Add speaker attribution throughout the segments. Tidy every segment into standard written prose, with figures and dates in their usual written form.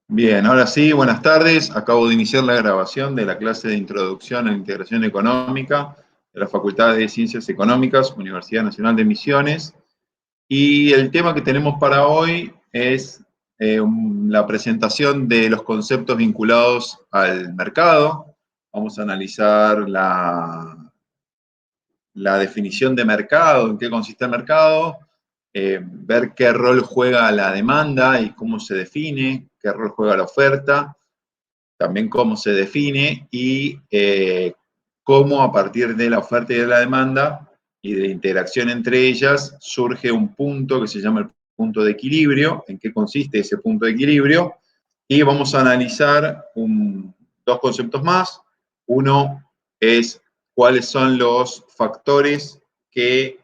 Speaker 1: Bien, ahora sí, buenas tardes. Acabo de iniciar la grabación de la clase de Introducción a la Integración Económica de la Facultad de Ciencias Económicas, Universidad Nacional de Misiones. Y el tema que tenemos para hoy es la presentación de los conceptos vinculados al mercado. Vamos a analizar la definición de mercado, en qué consiste el mercado, ver qué rol juega la demanda y cómo se define, qué rol juega la oferta, también cómo se define y cómo a partir de la oferta y de la demanda y de la interacción entre ellas surge un punto que se llama el punto de equilibrio, en qué consiste ese punto de equilibrio, y vamos a analizar dos conceptos más. Uno es cuáles son los factores que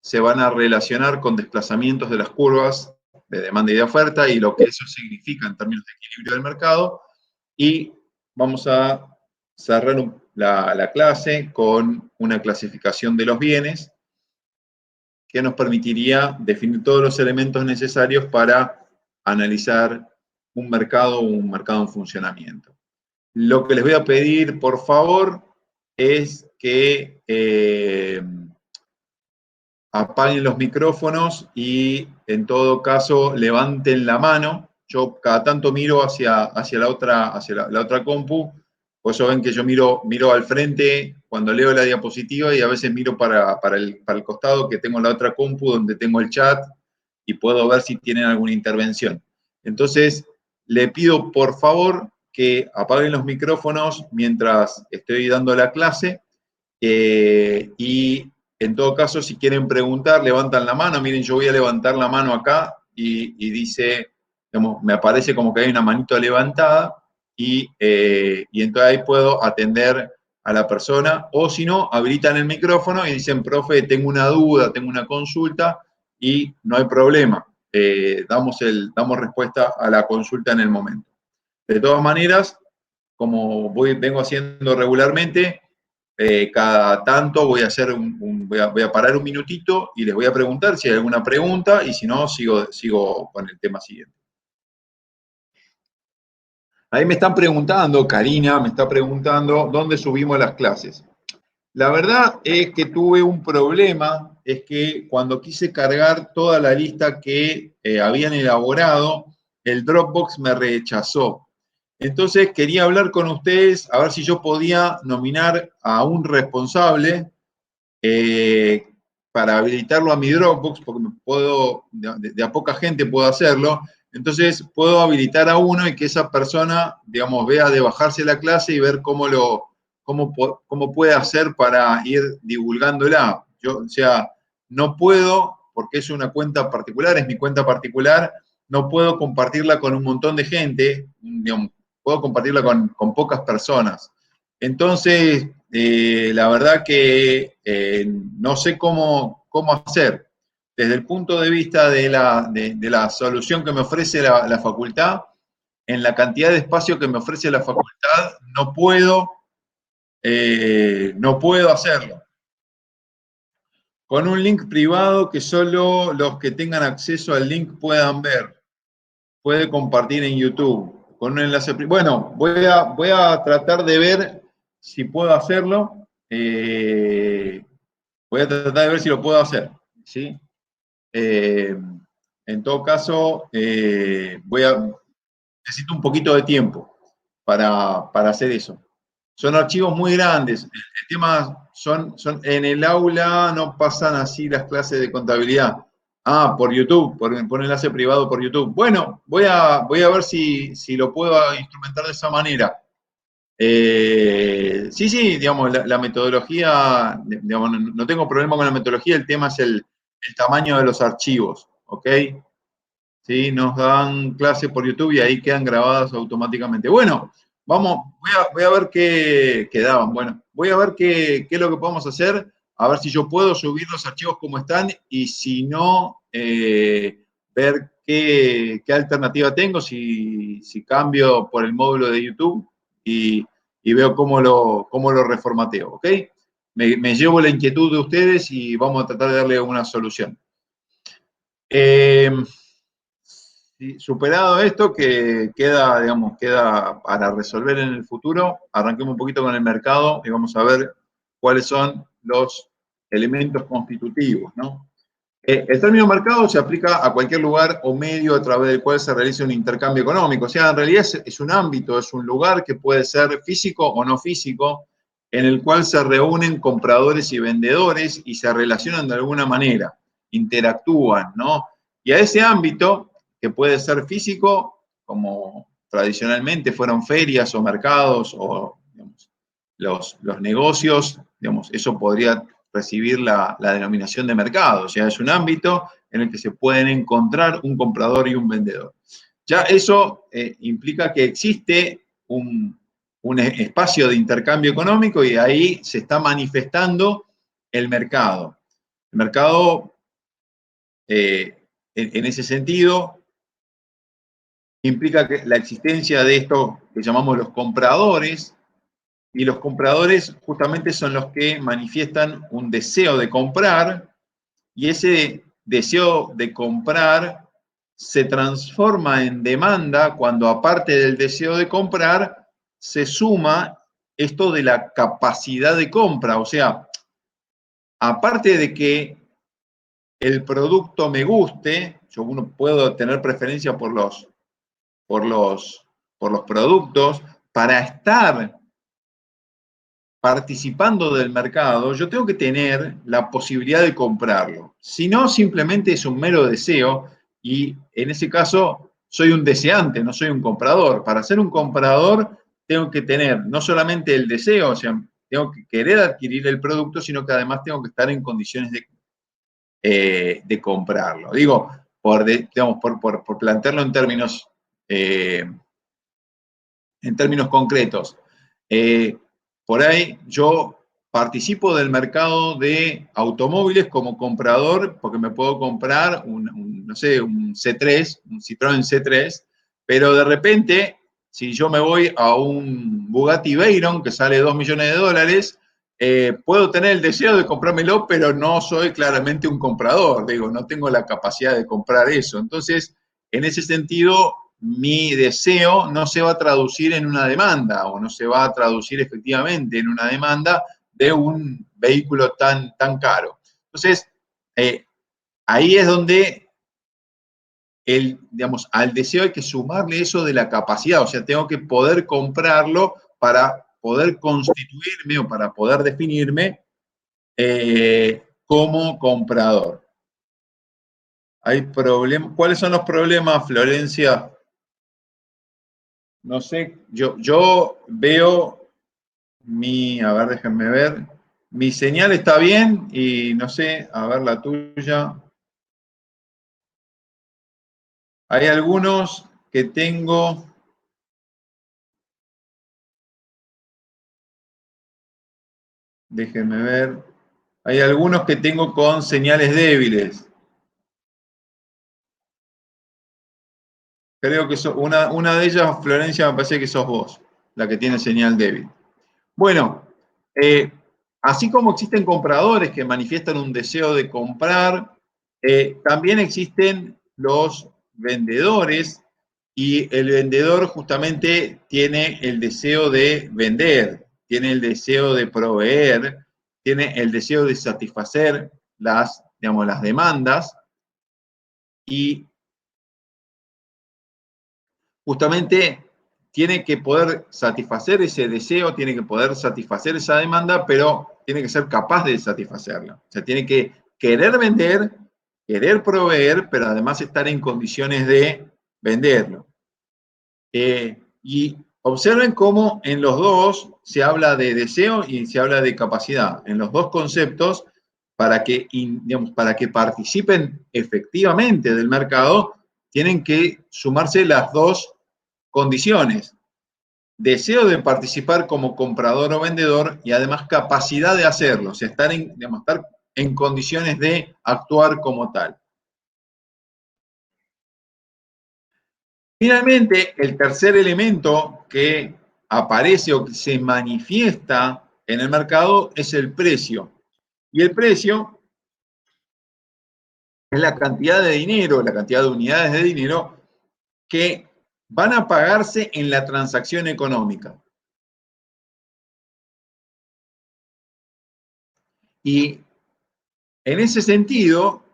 Speaker 1: se van a relacionar con desplazamientos de las curvas de demanda y de oferta y lo que eso significa en términos de equilibrio del mercado. Y vamos a cerrar la clase con una clasificación de los bienes que nos permitiría definir todos los elementos necesarios para analizar un mercado en funcionamiento. Lo que les voy a pedir, por favor, es que apaguen los micrófonos y, en todo caso, levanten la mano. Yo cada tanto miro hacia la otra compu, por eso ven que yo miro al frente cuando leo la diapositiva y a veces miro para el costado, que tengo la otra compu donde tengo el chat y puedo ver si tienen alguna intervención. Entonces, le pido por favor que apaguen los micrófonos mientras estoy dando la clase y en todo caso, si quieren preguntar, levantan la mano. Miren, yo voy a levantar la mano acá y dice, digamos, me aparece como que hay una manito levantada y entonces ahí puedo atender a la persona. O si no, habilitan el micrófono y dicen, profe, tengo una duda, tengo una consulta y no hay problema. Damos respuesta a la consulta en el momento. De todas maneras, como vengo haciendo regularmente, cada tanto voy a parar un minutito y les voy a preguntar si hay alguna pregunta y si no, sigo con el tema siguiente. Ahí me están preguntando, Karina me está preguntando, ¿dónde subimos las clases? La verdad es que tuve un problema, es que cuando quise cargar toda la lista que habían elaborado, el Dropbox me rechazó. Entonces quería hablar con ustedes a ver si yo podía nominar a un responsable para habilitarlo a mi Dropbox, porque de a poca gente puedo hacerlo. Entonces puedo habilitar a uno y que esa persona, digamos, vea de bajarse la clase y ver cómo puede hacer para ir divulgándola. O sea, no puedo, porque es una cuenta particular, es mi cuenta particular, no puedo compartirla con un montón de gente, digamos, puedo compartirla con pocas personas. Entonces, la verdad que no sé cómo hacer. Desde el punto de vista de la solución que me ofrece la facultad, en la cantidad de espacio que me ofrece la facultad, no puedo hacerlo. Con un link privado que solo los que tengan acceso al link puedan ver. Puede compartir en YouTube. Con un enlace privado. Bueno, voy a tratar de ver si puedo hacerlo. Voy a tratar de ver si lo puedo hacer. ¿Sí? En todo caso, necesito un poquito de tiempo para hacer eso. Son archivos muy grandes. El tema en el aula no pasan así las clases de contabilidad. Ah, por YouTube, por enlace privado por YouTube. Bueno, voy a ver si lo puedo instrumentar de esa manera. Sí, digamos, la metodología, digamos, no tengo problema con la metodología, el tema es el tamaño de los archivos, ¿ok? ¿Sí? Nos dan clases por YouTube y ahí quedan grabadas automáticamente. Bueno, voy a ver qué daban. Bueno, voy a ver qué es lo que podemos hacer, a ver si yo puedo subir los archivos como están y si no, ver qué alternativa tengo, si cambio por el módulo de YouTube y veo cómo lo reformateo, ¿ok? Me llevo la inquietud de ustedes y vamos a tratar de darle una solución. Sí, superado esto, que queda, digamos, queda para resolver en el futuro, arranquemos un poquito con el mercado y vamos a ver cuáles son los elementos constitutivos, ¿no? El término mercado se aplica a cualquier lugar o medio a través del cual se realiza un intercambio económico. O sea, en realidad es un ámbito, es un lugar que puede ser físico o no físico, en el cual se reúnen compradores y vendedores y se relacionan de alguna manera, interactúan, ¿no? Y a ese ámbito, que puede ser físico, como tradicionalmente fueron ferias o mercados o digamos, los negocios, digamos, eso podría recibir la denominación de mercado, o sea, es un ámbito en el que se pueden encontrar un comprador y un vendedor. Ya eso implica que existe un espacio de intercambio económico y ahí se está manifestando el mercado. El mercado, en ese sentido, implica que la existencia de esto que llamamos los compradores, y los compradores justamente son los que manifiestan un deseo de comprar, y ese deseo de comprar se transforma en demanda cuando, aparte del deseo de comprar, se suma esto de la capacidad de compra. O sea, aparte de que el producto me guste, uno puedo tener preferencia por los, por los productos, para estar participando del mercado, yo tengo que tener la posibilidad de comprarlo. Si no, simplemente es un mero deseo y en ese caso soy un deseante, no soy un comprador. Para ser un comprador tengo que tener no solamente el deseo, o sea, tengo que querer adquirir el producto, sino que además tengo que estar en condiciones de comprarlo. Digo, digamos, por plantearlo en términos concretos. Eh, por ahí yo participo del mercado de automóviles como comprador, porque me puedo comprar no sé, un C3, un Citroën C3, pero de repente, si yo me voy a un Bugatti Veyron que sale 2 millones de dólares, puedo tener el deseo de comprármelo, pero no soy claramente un comprador, digo, no tengo la capacidad de comprar eso. Entonces, en ese sentido, mi deseo no se va a traducir en una demanda o no se va a traducir efectivamente en una demanda de un vehículo tan caro. Entonces, ahí es donde digamos, al deseo hay que sumarle eso de la capacidad, o sea, tengo que poder comprarlo para poder constituirme o para poder definirme como comprador. Hay problemas. ¿Cuáles son los problemas, Florencia? No sé, yo veo a ver, déjenme ver, mi señal está bien y no sé, a ver la tuya. Hay algunos que tengo, déjenme ver, hay algunos que tengo con señales débiles. Creo que una de ellas, Florencia, me parece que sos vos, la que tiene señal débil. Bueno, eh, así como existen compradores que manifiestan un deseo de comprar, también existen los vendedores y el vendedor justamente tiene el deseo de vender, tiene el deseo de proveer, tiene el deseo de satisfacer digamos, las demandas y justamente tiene que poder satisfacer ese deseo, tiene que poder satisfacer esa demanda, pero tiene que ser capaz de satisfacerla. O sea, tiene que querer vender, querer proveer, pero además estar en condiciones de venderlo. Y observen cómo en los dos se habla de deseo y se habla de capacidad. En los dos conceptos, digamos, para que participen efectivamente del mercado, tienen que sumarse las dos condiciones. Deseo de participar como comprador o vendedor y además capacidad de hacerlo, o sea, digamos, estar en condiciones de actuar como tal. Finalmente, el tercer elemento que aparece o que se manifiesta en el mercado es el precio. Y el precio es la cantidad de dinero, la cantidad de unidades de dinero que van a pagarse en la transacción económica. Y en ese sentido,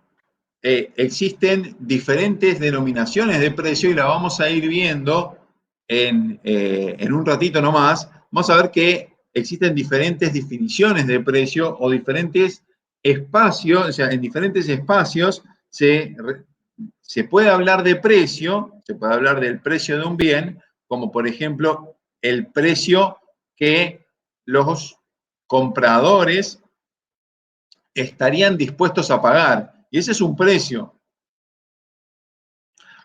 Speaker 1: existen diferentes denominaciones de precio y la vamos a ir viendo en un ratito nomás. Vamos a ver que existen diferentes definiciones de precio o diferentes espacios, o sea, en diferentes espacios se puede hablar de precio, se puede hablar del precio de un bien, como por ejemplo el precio que los compradores estarían dispuestos a pagar. Y ese es un precio.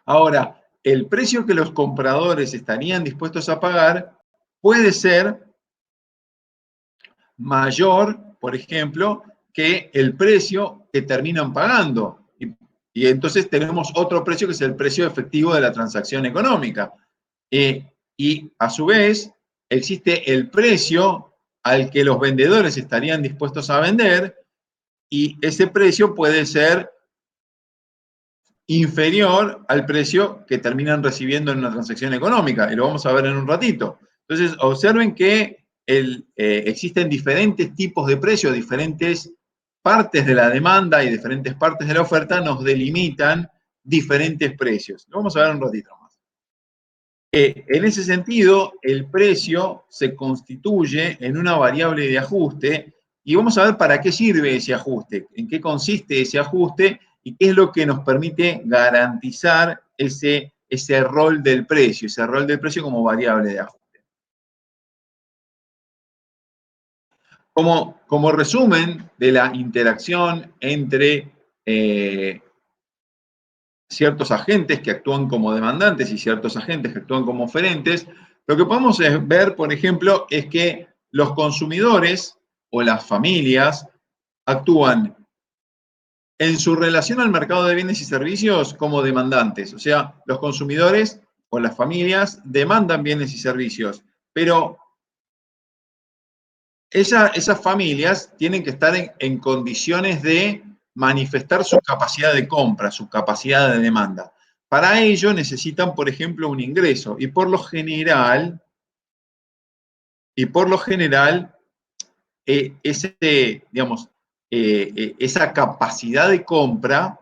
Speaker 1: Ahora, el precio que los compradores estarían dispuestos a pagar puede ser mayor, por ejemplo, que el precio que terminan pagando. Y entonces tenemos otro precio que es el precio efectivo de la transacción económica. Y a su vez, existe el precio al que los vendedores estarían dispuestos a vender y ese precio puede ser inferior al precio que terminan recibiendo en una transacción económica, y lo vamos a ver en un ratito. Entonces, observen que existen diferentes tipos de precios, diferentes partes de la demanda y diferentes partes de la oferta nos delimitan diferentes precios. Lo vamos a ver en un ratito más. En ese sentido, el precio se constituye en una variable de ajuste y vamos a ver para qué sirve ese ajuste, en qué consiste ese ajuste y qué es lo que nos permite garantizar ese rol del precio, como variable de ajuste. Como resumen de la interacción entre ciertos agentes que actúan como demandantes y ciertos agentes que actúan como oferentes, lo que podemos ver, por ejemplo, es que los consumidores o las familias actúan en su relación al mercado de bienes y servicios como demandantes. O sea, los consumidores o las familias demandan bienes y servicios, pero esas familias tienen que estar en condiciones de manifestar su capacidad de compra, su capacidad de demanda. Para ello necesitan, por ejemplo, un ingreso y por lo general, digamos, esa capacidad de compra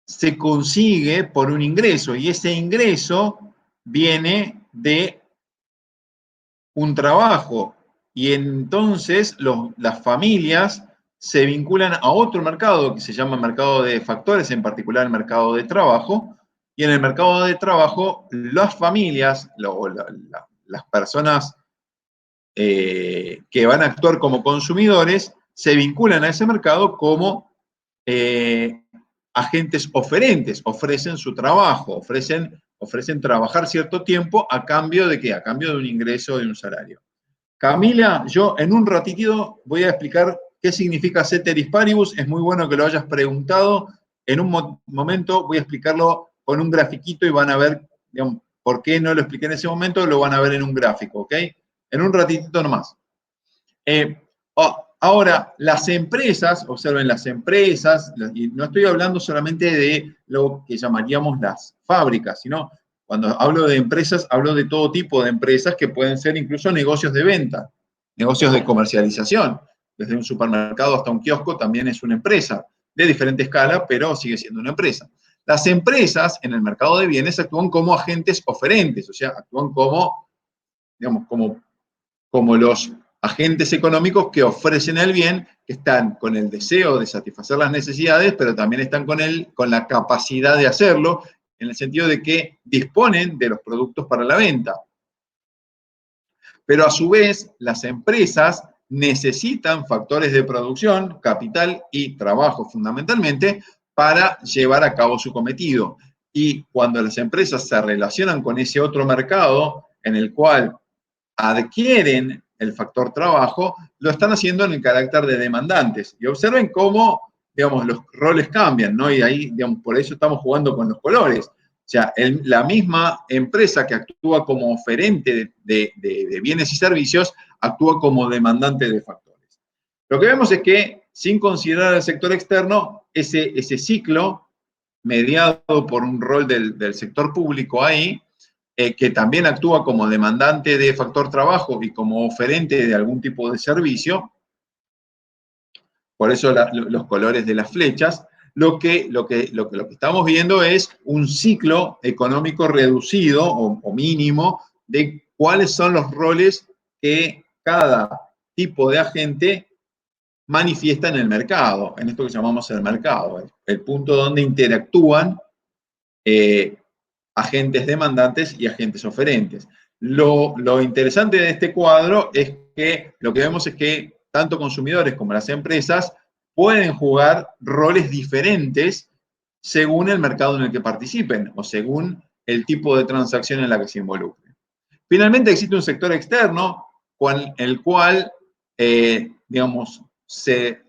Speaker 1: se consigue por un ingreso y ese ingreso viene de un trabajo y entonces las familias se vinculan a otro mercado que se llama mercado de factores, en particular el mercado de trabajo, y en el mercado de trabajo las familias, las personas que van a actuar como consumidores, se vinculan a ese mercado como agentes oferentes, ofrecen su trabajo, ofrecen trabajar cierto tiempo a cambio de ¿qué? A cambio de un ingreso, de un salario. Camila, yo en un ratito voy a explicar qué significa ceteris paribus. Es muy bueno que lo hayas preguntado. En un momento voy a explicarlo con un grafiquito y van a ver, digamos, por qué no lo expliqué en ese momento, lo van a ver en un gráfico, ¿ok? En un ratito nomás. Ahora, las empresas, observen las empresas, y no estoy hablando solamente de lo que llamaríamos las fábricas, sino cuando hablo de empresas, hablo de todo tipo de empresas que pueden ser incluso negocios de venta, negocios de comercialización. Desde un supermercado hasta un kiosco también es una empresa, de diferente escala, pero sigue siendo una empresa. Las empresas en el mercado de bienes actúan como agentes oferentes, o sea, actúan como, digamos, como los agentes económicos que ofrecen el bien, que están con el deseo de satisfacer las necesidades, pero también están con la capacidad de hacerlo, en el sentido de que disponen de los productos para la venta. Pero a su vez, las empresas necesitan factores de producción, capital y trabajo fundamentalmente, para llevar a cabo su cometido. Y cuando las empresas se relacionan con ese otro mercado en el cual adquieren el factor trabajo, lo están haciendo en el carácter de demandantes. Y observen cómo, digamos, los roles cambian, ¿no? Y ahí, digamos, por eso estamos jugando con los colores. O sea, la misma empresa que actúa como oferente de bienes y servicios, actúa como demandante de factores. Lo que vemos es que, sin considerar el sector externo, ese ciclo mediado por un rol del sector público ahí, que también actúa como demandante de factor trabajo y como oferente de algún tipo de servicio, por eso los colores de las flechas, lo que estamos viendo es un ciclo económico reducido o mínimo de cuáles son los roles que cada tipo de agente manifiesta en el mercado, en esto que llamamos el mercado, el punto donde interactúan agentes demandantes y agentes oferentes. Lo interesante de este cuadro es que lo que vemos es que tanto consumidores como las empresas pueden jugar roles diferentes según el mercado en el que participen o según el tipo de transacción en la que se involucren. Finalmente existe un sector externo con el cual, digamos, se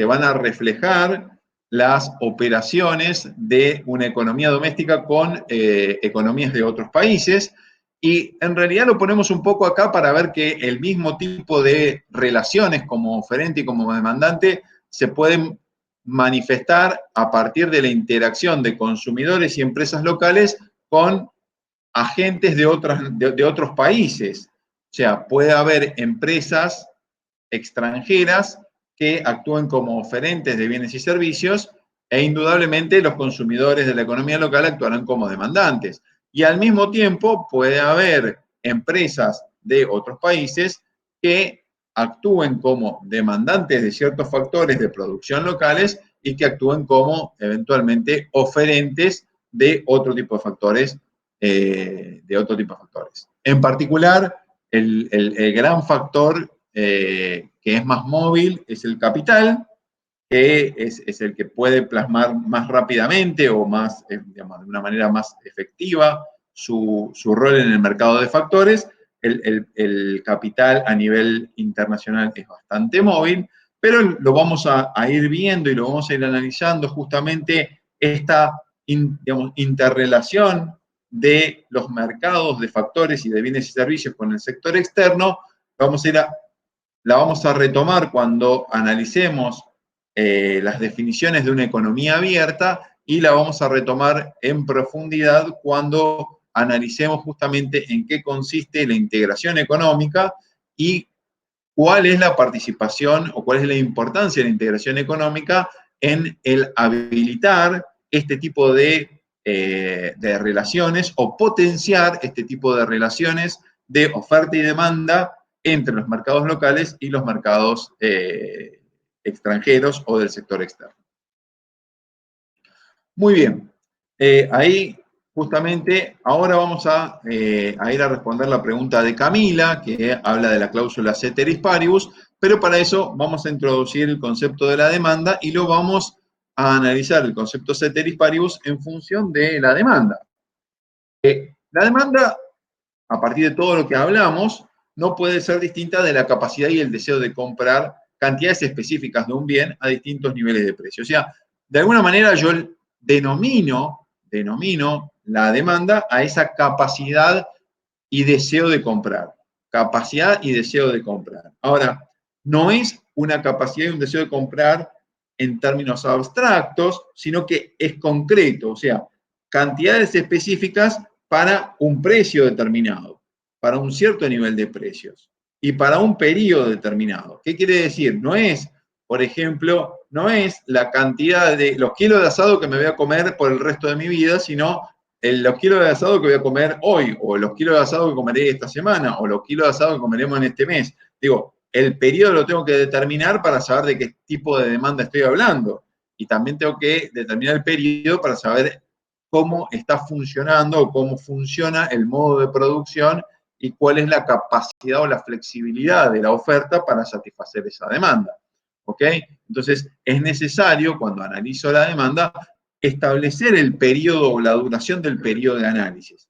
Speaker 1: van a reflejar las operaciones de una economía doméstica con economías de otros países. Y en realidad lo ponemos un poco acá para ver que el mismo tipo de relaciones como oferente y como demandante se pueden manifestar a partir de la interacción de consumidores y empresas locales con agentes de otros países. O sea, puede haber empresas extranjeras que actúen como oferentes de bienes y servicios e indudablemente los consumidores de la economía local actuarán como demandantes. Y al mismo tiempo puede haber empresas de otros países que actúen como demandantes de ciertos factores de producción locales y que actúen como eventualmente oferentes de otro tipo de factores. En particular, el gran factor que es más móvil es el capital, que es el que puede plasmar más rápidamente o más, digamos, de una manera más efectiva su rol en el mercado de factores. El capital a nivel internacional es bastante móvil, pero lo vamos a ir viendo y lo vamos a ir analizando justamente esta digamos, interrelación de los mercados de factores y de bienes y servicios con el sector externo. La vamos a retomar cuando analicemos las definiciones de una economía abierta y la vamos a retomar en profundidad cuando analicemos justamente en qué consiste la integración económica y cuál es la participación o cuál es la importancia de la integración económica en el habilitar este tipo de relaciones o potenciar este tipo de relaciones de oferta y demanda entre los mercados locales y los mercados extranjeros o del sector externo. Muy bien, ahí justamente ahora vamos a ir a responder la pregunta de Camila, que habla de la cláusula ceteris paribus, pero para eso vamos a introducir el concepto de la demanda y lo vamos a analizar el concepto ceteris paribus en función de la demanda. La demanda, a partir de todo lo que hablamos, no puede ser distinta de la capacidad y el deseo de comprar cantidades específicas de un bien a distintos niveles de precio. O sea, de alguna manera yo denomino la demanda a esa capacidad y deseo de comprar. Capacidad y deseo de comprar. Ahora, no es una capacidad y un deseo de comprar en términos abstractos, sino que es concreto, o sea, cantidades específicas para un precio determinado, para un cierto nivel de precios y para un periodo determinado. ¿Qué quiere decir? No es, por ejemplo, no es la cantidad de los kilos de asado que me voy a comer por el resto de mi vida, sino los kilos de asado que voy a comer hoy, o los kilos de asado que comeré esta semana, o los kilos de asado que comeremos en este mes. Digo, el periodo lo tengo que determinar para saber de qué tipo de demanda estoy hablando. Y también tengo que determinar el periodo para saber cómo está funcionando o cómo funciona el modo de producción y cuál es la capacidad o la flexibilidad de la oferta para satisfacer esa demanda. ¿Ok? Entonces, es necesario, cuando analizo la demanda, establecer el periodo o la duración del periodo de análisis.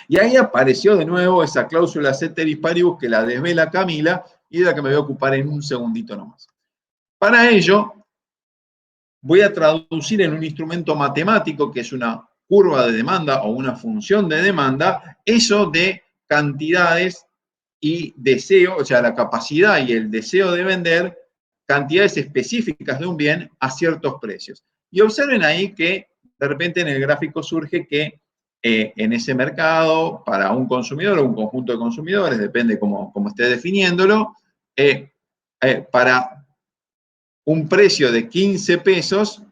Speaker 1: Y ahí apareció de nuevo esa cláusula ceteris paribus que la desvela Camila y de la que me voy a ocupar en un segundito nomás. Para ello, voy a traducir en un instrumento matemático que es una curva de demanda o una función de demanda, eso de cantidades y deseo, o sea, la capacidad y el deseo de vender cantidades específicas de un bien a ciertos precios. Y observen ahí que de repente en el gráfico surge que en ese mercado, para un consumidor o un conjunto de consumidores, depende cómo esté definiéndolo, para un precio de 15 pesos,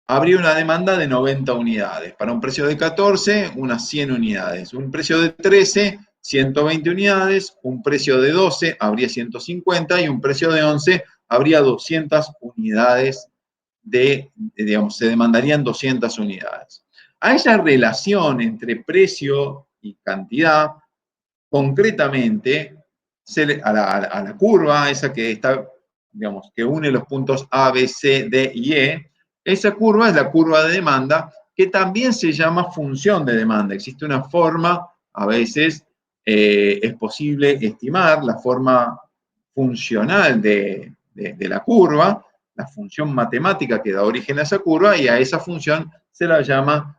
Speaker 1: habría una demanda de 90 unidades. Para un precio de 14, unas 100 unidades. Un precio de 13, 120 unidades. Un precio de 12, habría 150. Y un precio de 11, habría 200 unidades digamos, se demandarían 200 unidades. A esa relación entre precio y cantidad, concretamente, a la curva, esa que está, digamos, que une los puntos A, B, C, D y E, esa curva es la curva de demanda, que también se llama función de demanda. Existe una forma, a veces es posible estimar la forma funcional de la curva, la función matemática que da origen a esa curva, y a esa función se la llama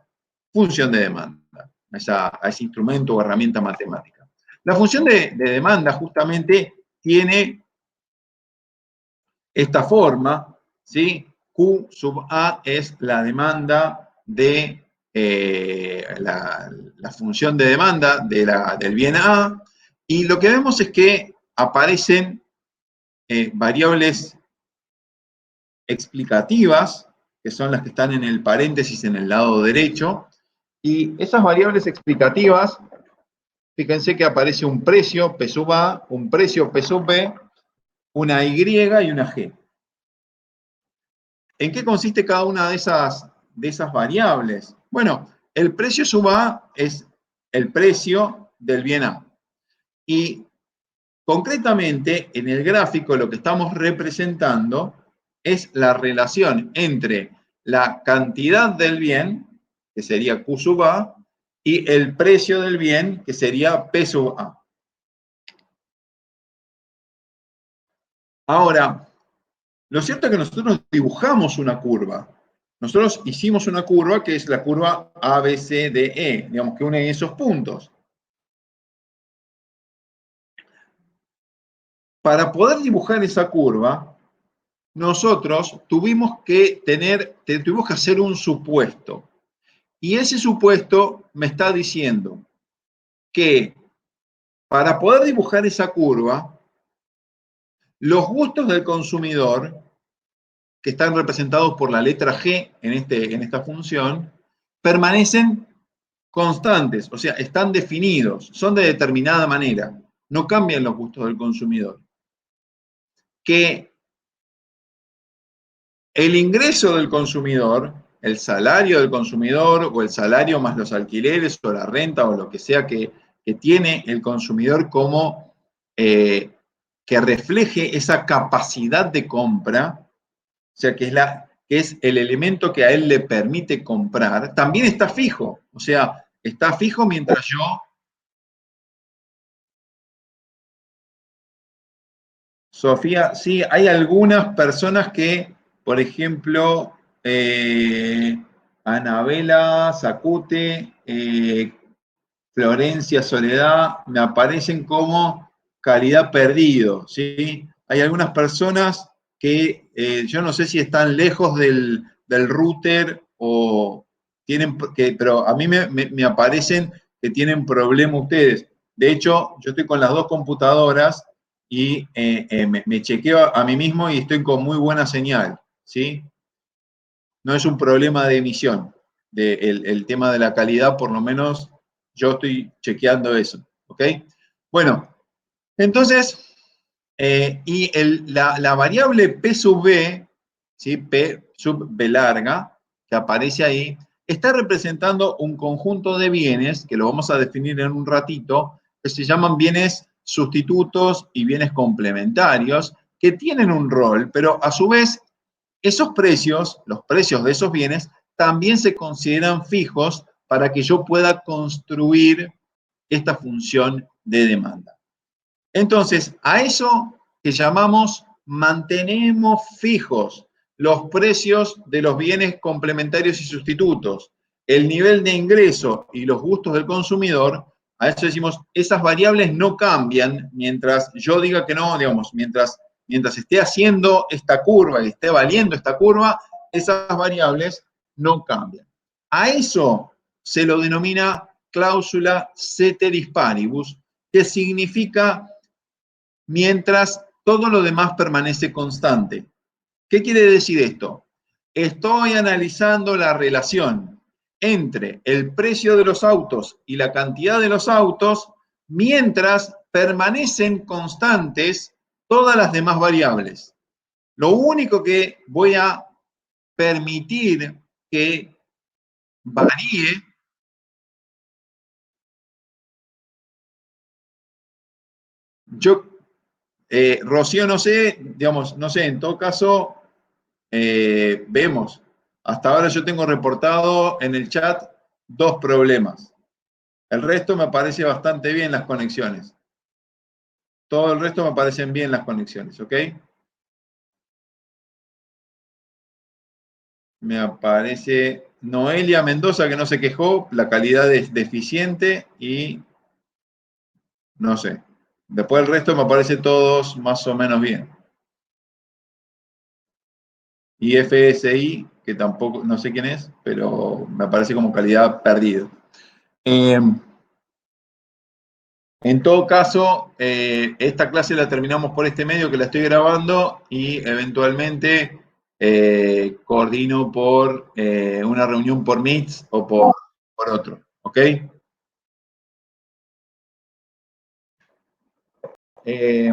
Speaker 1: función de demanda, a ese instrumento o herramienta matemática. La función de demanda justamente tiene esta forma, ¿sí? Q sub A es la demanda de la función de demanda del bien A, y lo que vemos es que aparecen variables explicativas, que son las que están en el paréntesis en el lado derecho, y esas variables explicativas, fíjense que aparece un precio P sub A, un precio P sub B, una Y y una G. ¿En qué consiste cada una de esas variables? Bueno, el precio sub A es el precio del bien A. Y concretamente, en el gráfico lo que estamos representando es la relación entre la cantidad del bien, que sería Q sub A, y el precio del bien, que sería P sub A. Ahora, lo cierto es que nosotros dibujamos una curva. Nosotros hicimos una curva que es la curva ABCDE, digamos, que une esos puntos. Para poder dibujar esa curva, nosotros tuvimos que hacer un supuesto. Y ese supuesto me está diciendo que para poder dibujar esa curva, los gustos del consumidor, que están representados por la letra G en esta función, permanecen constantes, o sea, están definidos, son de determinada manera, no cambian los gustos del consumidor. Que el ingreso del consumidor, el salario del consumidor, o el salario más los alquileres, o la renta, o lo que sea que tiene el consumidor como que refleje esa capacidad de compra, o sea, que es el elemento que a él le permite comprar, también está fijo. O sea, está fijo mientras yo... Sofía, sí, hay algunas personas que, por ejemplo, Anabela, Zacute, Florencia, Soledad, me aparecen como calidad perdido, ¿sí? Hay algunas personas que yo no sé si están lejos del router o tienen, pero a mí me aparecen que tienen problema ustedes. De hecho, yo estoy con las dos computadoras y me chequeo a mí mismo y estoy con muy buena señal, ¿sí? No es un problema de emisión. El tema de la calidad, por lo menos, yo estoy chequeando eso, ¿ok? Bueno, entonces, la variable P sub B, ¿sí? P sub B larga, que aparece ahí, está representando un conjunto de bienes, que lo vamos a definir en un ratito, que se llaman bienes sustitutos y bienes complementarios, que tienen un rol, pero a su vez, esos precios, los precios de esos bienes, también se consideran fijos para que yo pueda construir esta función de demanda. Entonces, a eso que llamamos mantenemos fijos los precios de los bienes complementarios y sustitutos, el nivel de ingreso y los gustos del consumidor, a eso decimos, esas variables no cambian mientras yo diga que no, digamos, mientras esté haciendo esta curva y esté valiendo esta curva, esas variables no cambian. A eso se lo denomina cláusula ceteris paribus, que significa mientras todo lo demás permanece constante. ¿Qué quiere decir esto? Estoy analizando la relación entre el precio de los autos y la cantidad de los autos mientras permanecen constantes todas las demás variables. Lo único que voy a permitir que varíe, yo, Rocío, no sé, digamos, no sé, en todo caso, vemos. Hasta ahora yo tengo reportado en el chat 2 problemas. El resto me parece bastante bien las conexiones. Todo el resto me parecen bien las conexiones, ¿ok? Me aparece Noelia Mendoza, que no se quejó, la calidad es deficiente y no sé. Después el resto me parece todos más o menos bien. Y FSI, que tampoco, no sé quién es, pero me parece como calidad perdida. En todo caso, esta clase la terminamos por este medio que la estoy grabando y eventualmente coordino por una reunión por Meets o por otro, ¿ok? Eh,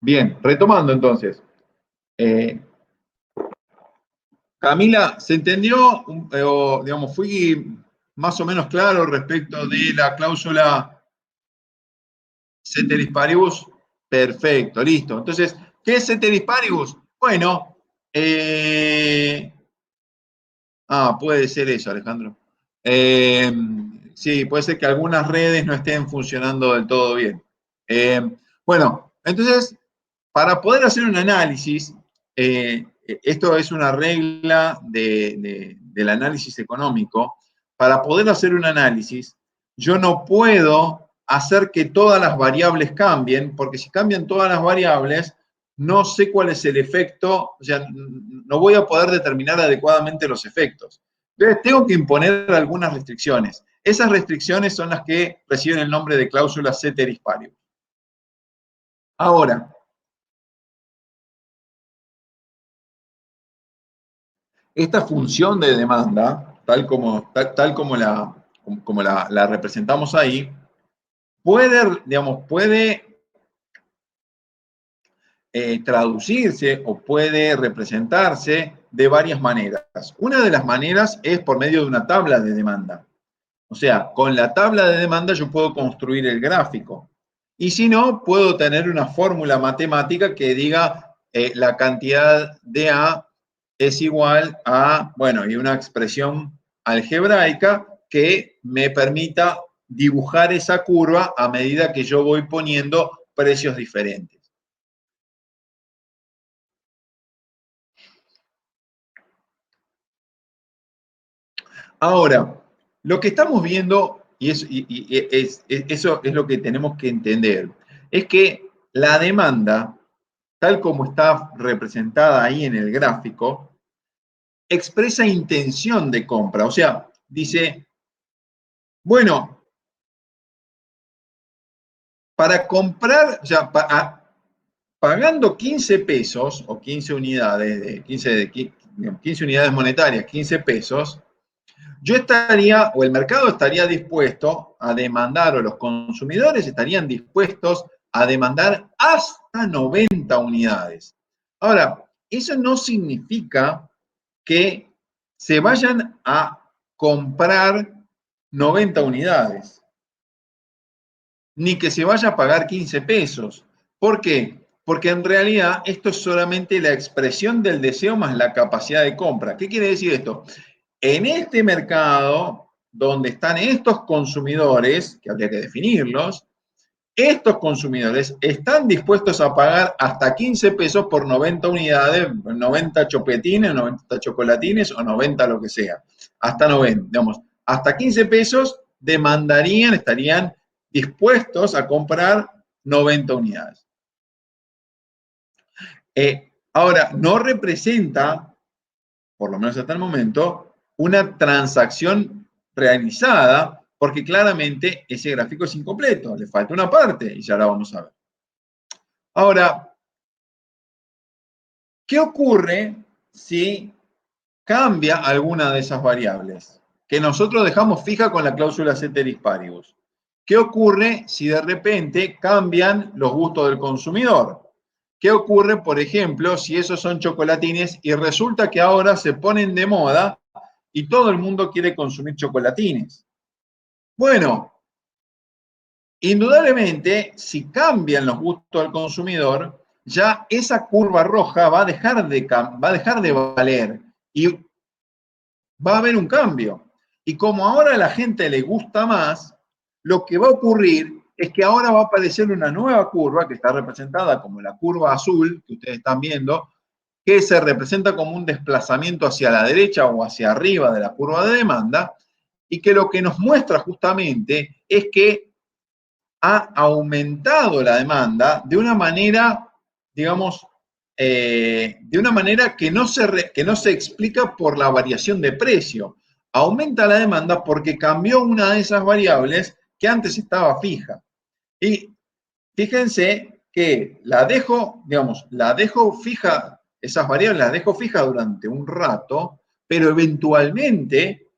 Speaker 1: bien, retomando entonces. Eh, Camila, ¿se entendió? O, digamos, fui más o menos claro respecto de la cláusula ceteris paribus. Perfecto, listo. Entonces, ¿qué es ceteris paribus? Bueno, puede ser eso, Alejandro. Eh, sí, puede ser que algunas redes no estén funcionando del todo bien. Eh, bueno, entonces, para poder hacer un análisis, esto es una regla del análisis económico. Para poder hacer un análisis, yo no puedo hacer que todas las variables cambien, porque si cambian todas las variables, no sé cuál es el efecto, o sea, no voy a poder determinar adecuadamente los efectos. Entonces, tengo que imponer algunas restricciones. Esas restricciones son las que reciben el nombre de cláusulas ceteris paribus. Ahora, esta función de demanda, tal como la representamos ahí, puede, digamos, puede traducirse o puede representarse de varias maneras. Una de las maneras es por medio de una tabla de demanda. O sea, con la tabla de demanda yo puedo construir el gráfico. Y si no, puedo tener una fórmula matemática que diga la cantidad de A es igual a, bueno, y una expresión algebraica que me permita dibujar esa curva a medida que yo voy poniendo precios diferentes. Ahora, lo que estamos viendo, eso es lo que tenemos que entender, es que la demanda, tal como está representada ahí en el gráfico, expresa intención de compra. O sea, dice, bueno, para comprar, o sea, pagando 15 pesos o 15 unidades, 15 unidades monetarias, 15 pesos, yo estaría, o el mercado estaría dispuesto a demandar, o los consumidores estarían dispuestos a demandar hasta 90 unidades. Ahora, eso no significa que se vayan a comprar 90 unidades, ni que se vaya a pagar 15 pesos. ¿Por qué? Porque en realidad esto es solamente la expresión del deseo más la capacidad de compra. ¿Qué quiere decir esto? En este mercado, donde están estos consumidores, que habría que definirlos, estos consumidores están dispuestos a pagar hasta 15 pesos por 90 unidades, 90 chopetines, 90 chocolatines o 90 lo que sea. Hasta 90, digamos, hasta 15 pesos demandarían, estarían dispuestos a comprar 90 unidades. Ahora, no representa por lo menos hasta el momento, una transacción realizada, porque claramente ese gráfico es incompleto, le falta una parte, y ya la vamos a ver. Ahora, ¿qué ocurre si cambia alguna de esas variables que nosotros dejamos fija con la cláusula ceteris paribus? ¿Qué ocurre si de repente cambian los gustos del consumidor? ¿Qué ocurre, por ejemplo, si esos son chocolatines y resulta que ahora se ponen de moda y todo el mundo quiere consumir chocolatines? Bueno, indudablemente, si cambian los gustos del consumidor, ya esa curva roja va a dejar de valer y va a haber un cambio. Y como ahora a la gente le gusta más, lo que va a ocurrir es que ahora va a aparecer una nueva curva que está representada como la curva azul que ustedes están viendo, que se representa como un desplazamiento hacia la derecha o hacia arriba de la curva de demanda, y que lo que nos muestra justamente es que ha aumentado la demanda de una manera, digamos, de una manera que no se explica por la variación de precio. Aumenta la demanda porque cambió una de esas variables que antes estaba fija. Y fíjense que la dejo, digamos, la dejo fija, esas variables las dejo fija durante un rato, pero eventualmente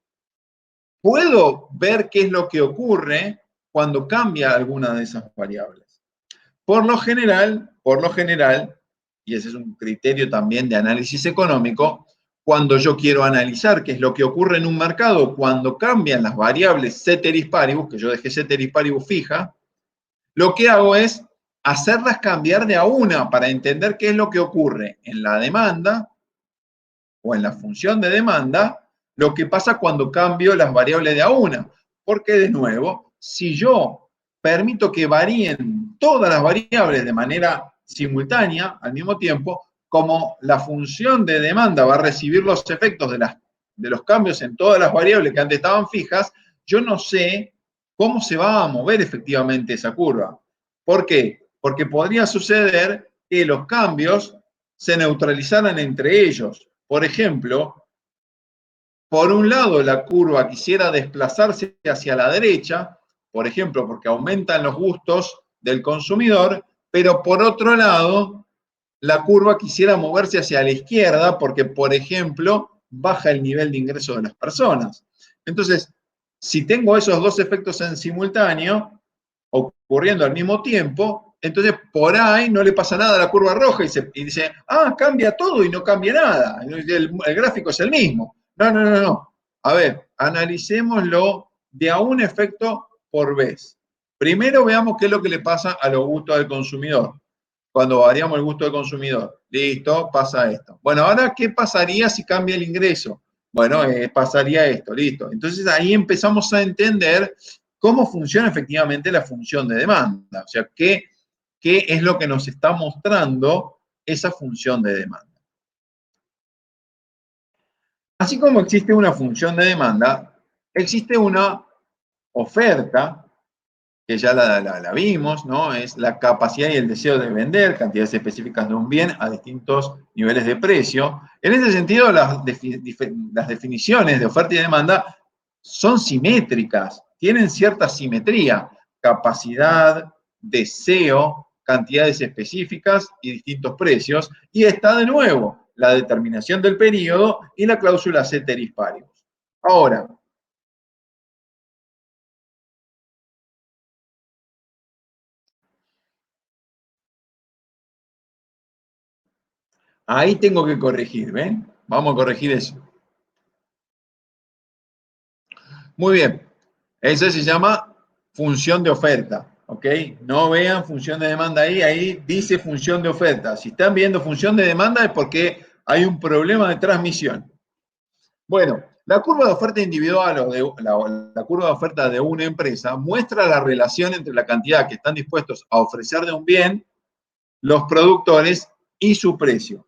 Speaker 1: puedo ver qué es lo que ocurre cuando cambia alguna de esas variables. Por lo general, y ese es un criterio también de análisis económico, cuando yo quiero analizar qué es lo que ocurre en un mercado cuando cambian las variables ceteris paribus, que yo dejé ceteris paribus fija, lo que hago es hacerlas cambiar de a una para entender qué es lo que ocurre en la demanda o en la función de demanda, lo que pasa cuando cambio las variables de a una. Porque de nuevo, si yo permito que varíen todas las variables de manera simultánea al mismo tiempo, como la función de demanda va a recibir los efectos de los cambios en todas las variables que antes estaban fijas, yo no sé cómo se va a mover efectivamente esa curva. ¿Por qué? Porque podría suceder que los cambios se neutralizaran entre ellos. Por ejemplo, por un lado la curva quisiera desplazarse hacia la derecha, por ejemplo, porque aumentan los gustos del consumidor, pero por otro lado la curva quisiera moverse hacia la izquierda porque, por ejemplo, baja el nivel de ingreso de las personas. Entonces, si tengo esos dos efectos en simultáneo, ocurriendo al mismo tiempo, entonces por ahí no le pasa nada a la curva roja y dice, ah, cambia todo y no cambia nada, el gráfico es el mismo. No, no, no, no. A ver, analicémoslo de a un efecto por vez. Primero veamos qué es lo que le pasa a los gustos del consumidor. Cuando variamos el gusto del consumidor, listo, pasa esto. Bueno, ahora, ¿qué pasaría si cambia el ingreso? Bueno, pasaría esto, listo. Entonces ahí empezamos a entender cómo funciona efectivamente la función de demanda. O sea, qué es lo que nos está mostrando esa función de demanda. Así como existe una función de demanda, existe una oferta, que ya la vimos, ¿no? Es la capacidad y el deseo de vender cantidades específicas de un bien a distintos niveles de precio. En ese sentido, las definiciones de oferta y demanda son simétricas, tienen cierta simetría, capacidad, deseo, cantidades específicas y distintos precios, y está de nuevo la determinación del periodo y la cláusula ceteris paribus. Ahora, ahí tengo que corregir, ¿ven? Vamos a corregir eso. Muy bien, eso se llama función de oferta, ¿ok? No vean función de demanda ahí dice función de oferta. Si están viendo función de demanda es porque hay un problema de transmisión. Bueno, la curva de oferta individual o la curva de oferta de una empresa muestra la relación entre la cantidad que están dispuestos a ofrecer de un bien los productores y su precio.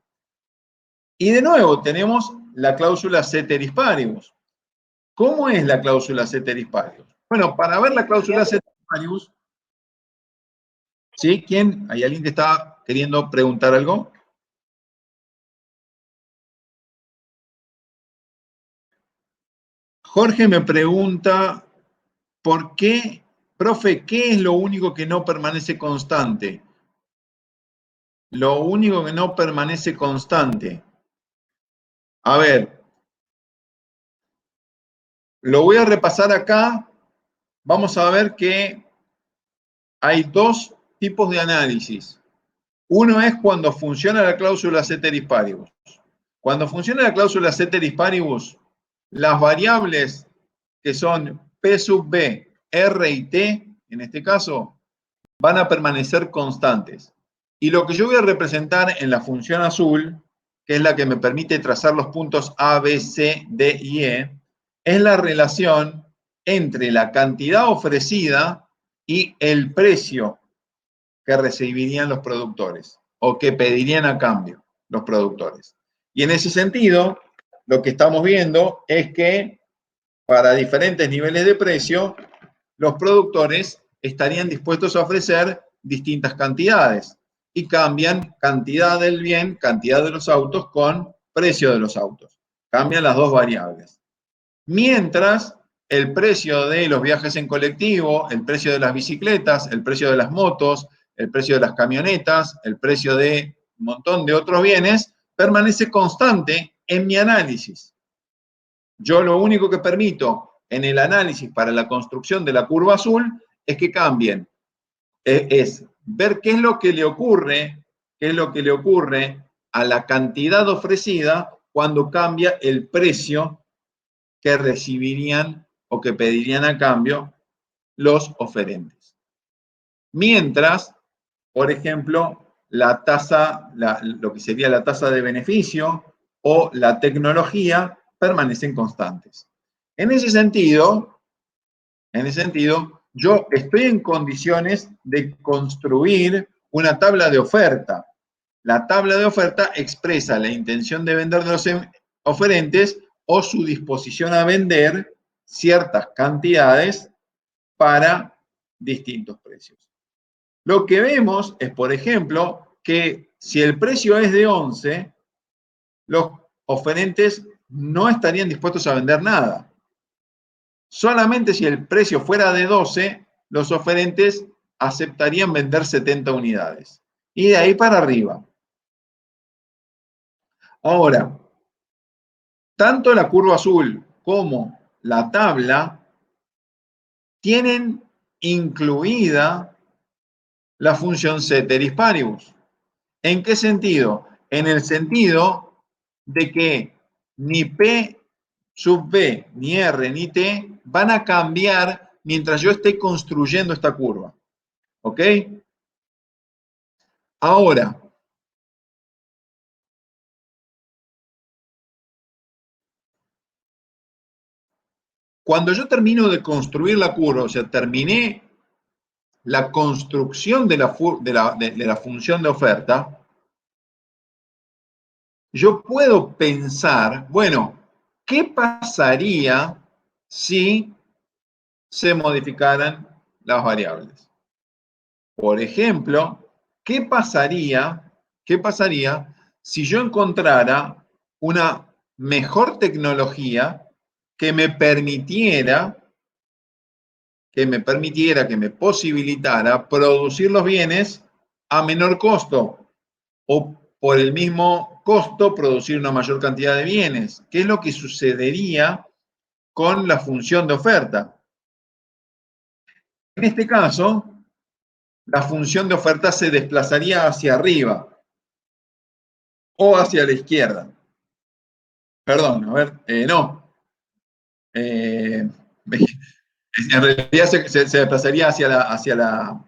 Speaker 1: Y de nuevo tenemos la cláusula ceteris paribus. ¿Cómo es la cláusula ceteris paribus? Bueno, para ver la cláusula ceteris paribus, ¿sí? ¿Quién? ¿Hay alguien que está queriendo preguntar algo? Jorge me pregunta, ¿por qué, profe, qué es lo único que no permanece constante? Lo único que no permanece constante. A ver, lo voy a repasar acá. Vamos a ver que hay dos tipos de análisis. Uno es cuando funciona la cláusula ceteris paribus. Cuando funciona la cláusula ceteris paribus, las variables que son P sub B, R y T, en este caso, van a permanecer constantes. Y lo que yo voy a representar en la función azul, que es la que me permite trazar los puntos A, B, C, D y E, es la relación entre la cantidad ofrecida y el precio que recibirían los productores o que pedirían a cambio los productores. Y en ese sentido, lo que estamos viendo es que para diferentes niveles de precio, los productores estarían dispuestos a ofrecer distintas cantidades y cambian cantidad del bien, cantidad de los autos con precio de los autos. Cambian las dos variables. Mientras el precio de los viajes en colectivo, el precio de las bicicletas, el precio de las motos, el precio de las camionetas, el precio de un montón de otros bienes, permanece constante en mi análisis. Yo lo único que permito en el análisis para la construcción de la curva azul es que cambien, es ver qué es lo que le ocurre, a la cantidad ofrecida cuando cambia el precio que recibirían o que pedirían a cambio los oferentes. Mientras, por ejemplo, la tasa, lo que sería la tasa de beneficio o la tecnología permanecen constantes. En ese sentido, yo estoy en condiciones de construir una tabla de oferta. La tabla de oferta expresa la intención de vender de los oferentes o su disposición a vender ciertas cantidades para distintos precios. Lo que vemos es, por ejemplo, que si el precio es de 11, los oferentes no estarían dispuestos a vender nada. Solamente si el precio fuera de 12, los oferentes aceptarían vender 70 unidades. Y de ahí para arriba. Ahora, tanto la curva azul como la tabla tienen incluida la función ceteris paribus. ¿En qué sentido? En el sentido de que ni P sub B, ni R, ni T van a cambiar mientras yo esté construyendo esta curva. ¿Ok? Ahora, cuando yo termino de construir la curva, o sea, terminé la construcción de la función de oferta, yo puedo pensar, bueno, ¿qué pasaría si se modificaran las variables? Por ejemplo, qué pasaría si yo encontrara una mejor tecnología que me permitiera, que me posibilitara producir los bienes a menor costo o por el mismo costo producir una mayor cantidad de bienes? ¿Qué es lo que sucedería con la función de oferta? En este caso, la función de oferta se desplazaría hacia arriba o hacia la izquierda. Perdón, a ver, no. En realidad se desplazaría hacia la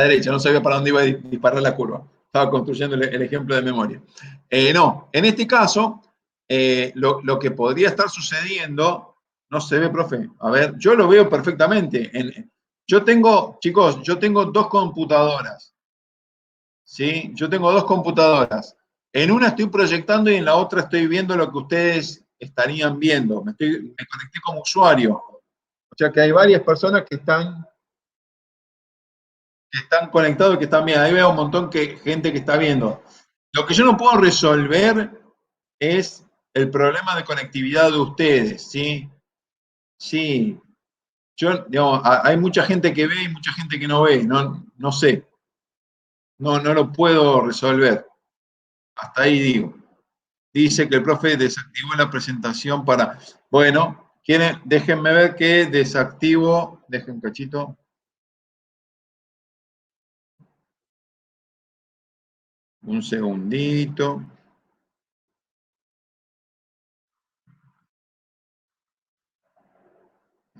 Speaker 1: derecha. No sabía para dónde iba a disparar la curva. Estaba construyendo el ejemplo de memoria. No, en este caso, lo que podría estar sucediendo, no se ve, profe. A ver, yo lo veo perfectamente. Chicos, yo tengo dos computadoras. ¿Sí? Yo tengo dos computadoras. En una estoy proyectando y en la otra estoy viendo lo que ustedes estarían viendo. Me conecté como usuario. O sea que hay varias personas que están conectados y que están viendo. Ahí veo un montón de gente que está viendo. Lo que yo no puedo resolver es el problema de conectividad de ustedes, ¿sí? Sí, yo, digamos, hay mucha gente que ve y mucha gente que no ve, no sé, no lo puedo resolver. Hasta ahí digo. Dice que el profe desactivó la presentación para. Bueno, quieren, déjenme ver que desactivo. Dejen un cachito. Un segundito.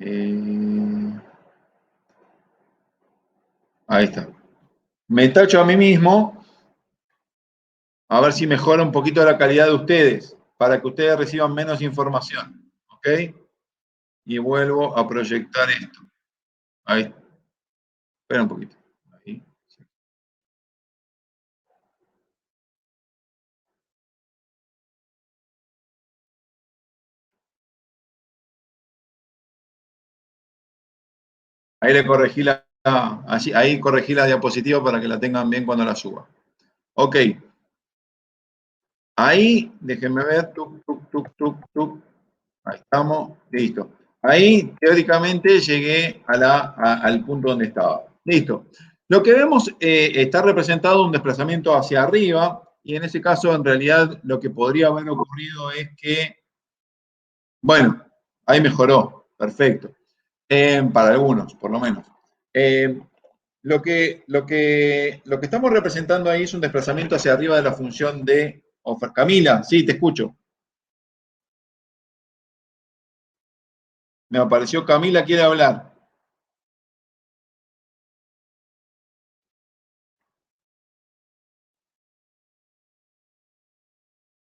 Speaker 1: Eh, ahí está. Me tacho a mí mismo, a ver si mejora un poquito la calidad de ustedes, para que ustedes reciban menos información. ¿Ok? Y vuelvo a proyectar esto. Ahí. Espera un poquito. Ahí. Ahí le corregí ahí corregí la diapositiva para que la tengan bien cuando la suba. Ok. Ahí, déjenme ver, tuc, tuc, tuc, tuc, tuc. Ahí estamos, listo. Ahí, teóricamente, llegué al punto donde estaba. Listo. Lo que vemos está representado un desplazamiento hacia arriba, y en ese caso, en realidad, lo que podría haber ocurrido es que, bueno, ahí mejoró, perfecto. Para algunos, por lo menos. Eh, lo que estamos representando ahí es un desplazamiento hacia arriba de la función de oferta. Camila, sí, te escucho. Me apareció Camila, quiere hablar.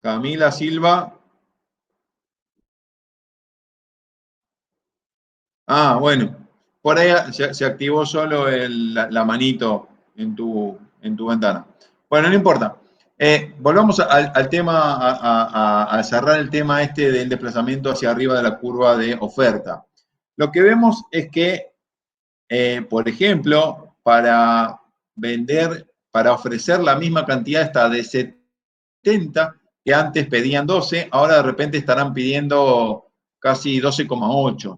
Speaker 1: Camila Silva. Ah, bueno. Por ahí se activó solo la manito en tu ventana. Bueno, no importa. Volvamos al tema, a cerrar el tema este del desplazamiento hacia arriba de la curva de oferta. Lo que vemos es que, por ejemplo, para ofrecer la misma cantidad esta de 70, que antes pedían 12, ahora de repente estarán pidiendo casi 12,8.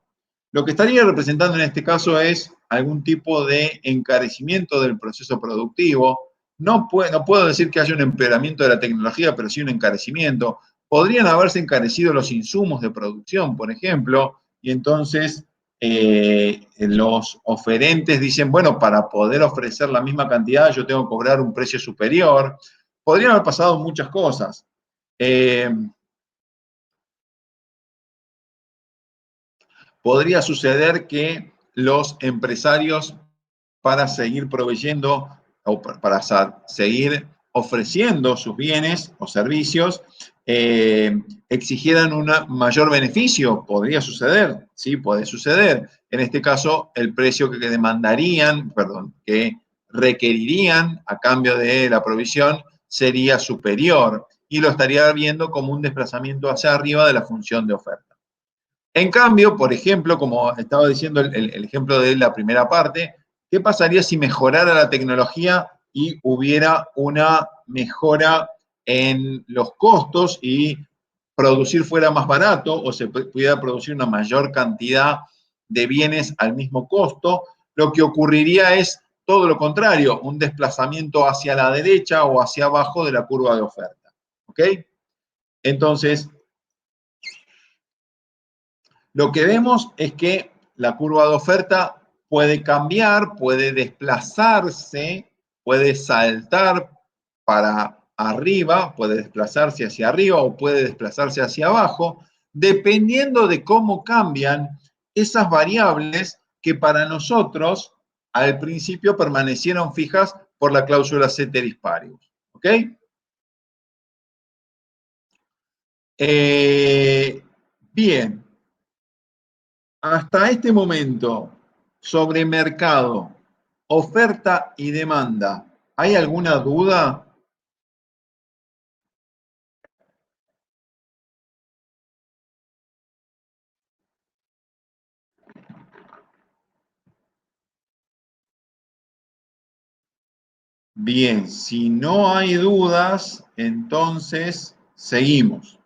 Speaker 1: Lo que estaría representando en este caso es algún tipo de encarecimiento del proceso productivo. No puedo decir que haya un empeoramiento de la tecnología, pero sí un encarecimiento. Podrían haberse encarecido los insumos de producción, por ejemplo, y entonces los oferentes dicen, bueno, para poder ofrecer la misma cantidad yo tengo que cobrar un precio superior. Podrían haber pasado muchas cosas. Eh, Podría suceder que los empresarios, para seguir proveyendo o para seguir ofreciendo sus bienes o servicios, exigieran un mayor beneficio. Podría suceder, sí, puede suceder. En este caso, el precio que demandarían, perdón, que requerirían a cambio de la provisión sería superior y lo estaría viendo como un desplazamiento hacia arriba de la función de oferta. En cambio, por ejemplo, como estaba diciendo el ejemplo de la primera parte, ¿qué pasaría si mejorara la tecnología y hubiera una mejora en los costos y producir fuera más barato o se pudiera producir una mayor cantidad de bienes al mismo costo? Lo que ocurriría es todo lo contrario, un desplazamiento hacia la derecha o hacia abajo de la curva de oferta. ¿Ok? Entonces, lo que vemos es que la curva de oferta puede cambiar, puede desplazarse, puede saltar para arriba, puede desplazarse hacia arriba o puede desplazarse hacia abajo, dependiendo de cómo cambian esas variables que para nosotros al principio permanecieron fijas por la cláusula ceteris paribus. ¿Ok? Eh, bien, hasta este momento, sobre mercado, oferta y demanda, ¿hay alguna duda? Bien, si no hay dudas, entonces seguimos.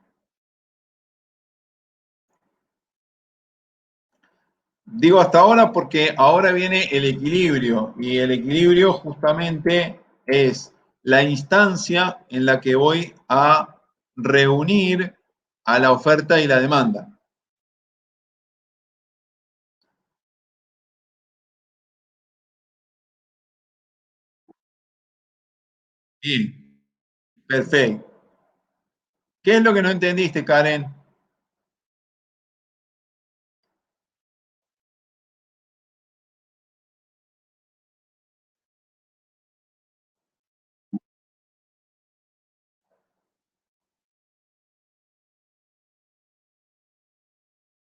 Speaker 1: Digo hasta ahora porque ahora viene el equilibrio y el equilibrio justamente es la instancia en la que voy a reunir a la oferta y la demanda. Bien, perfecto. ¿Qué es lo que no entendiste, Karen?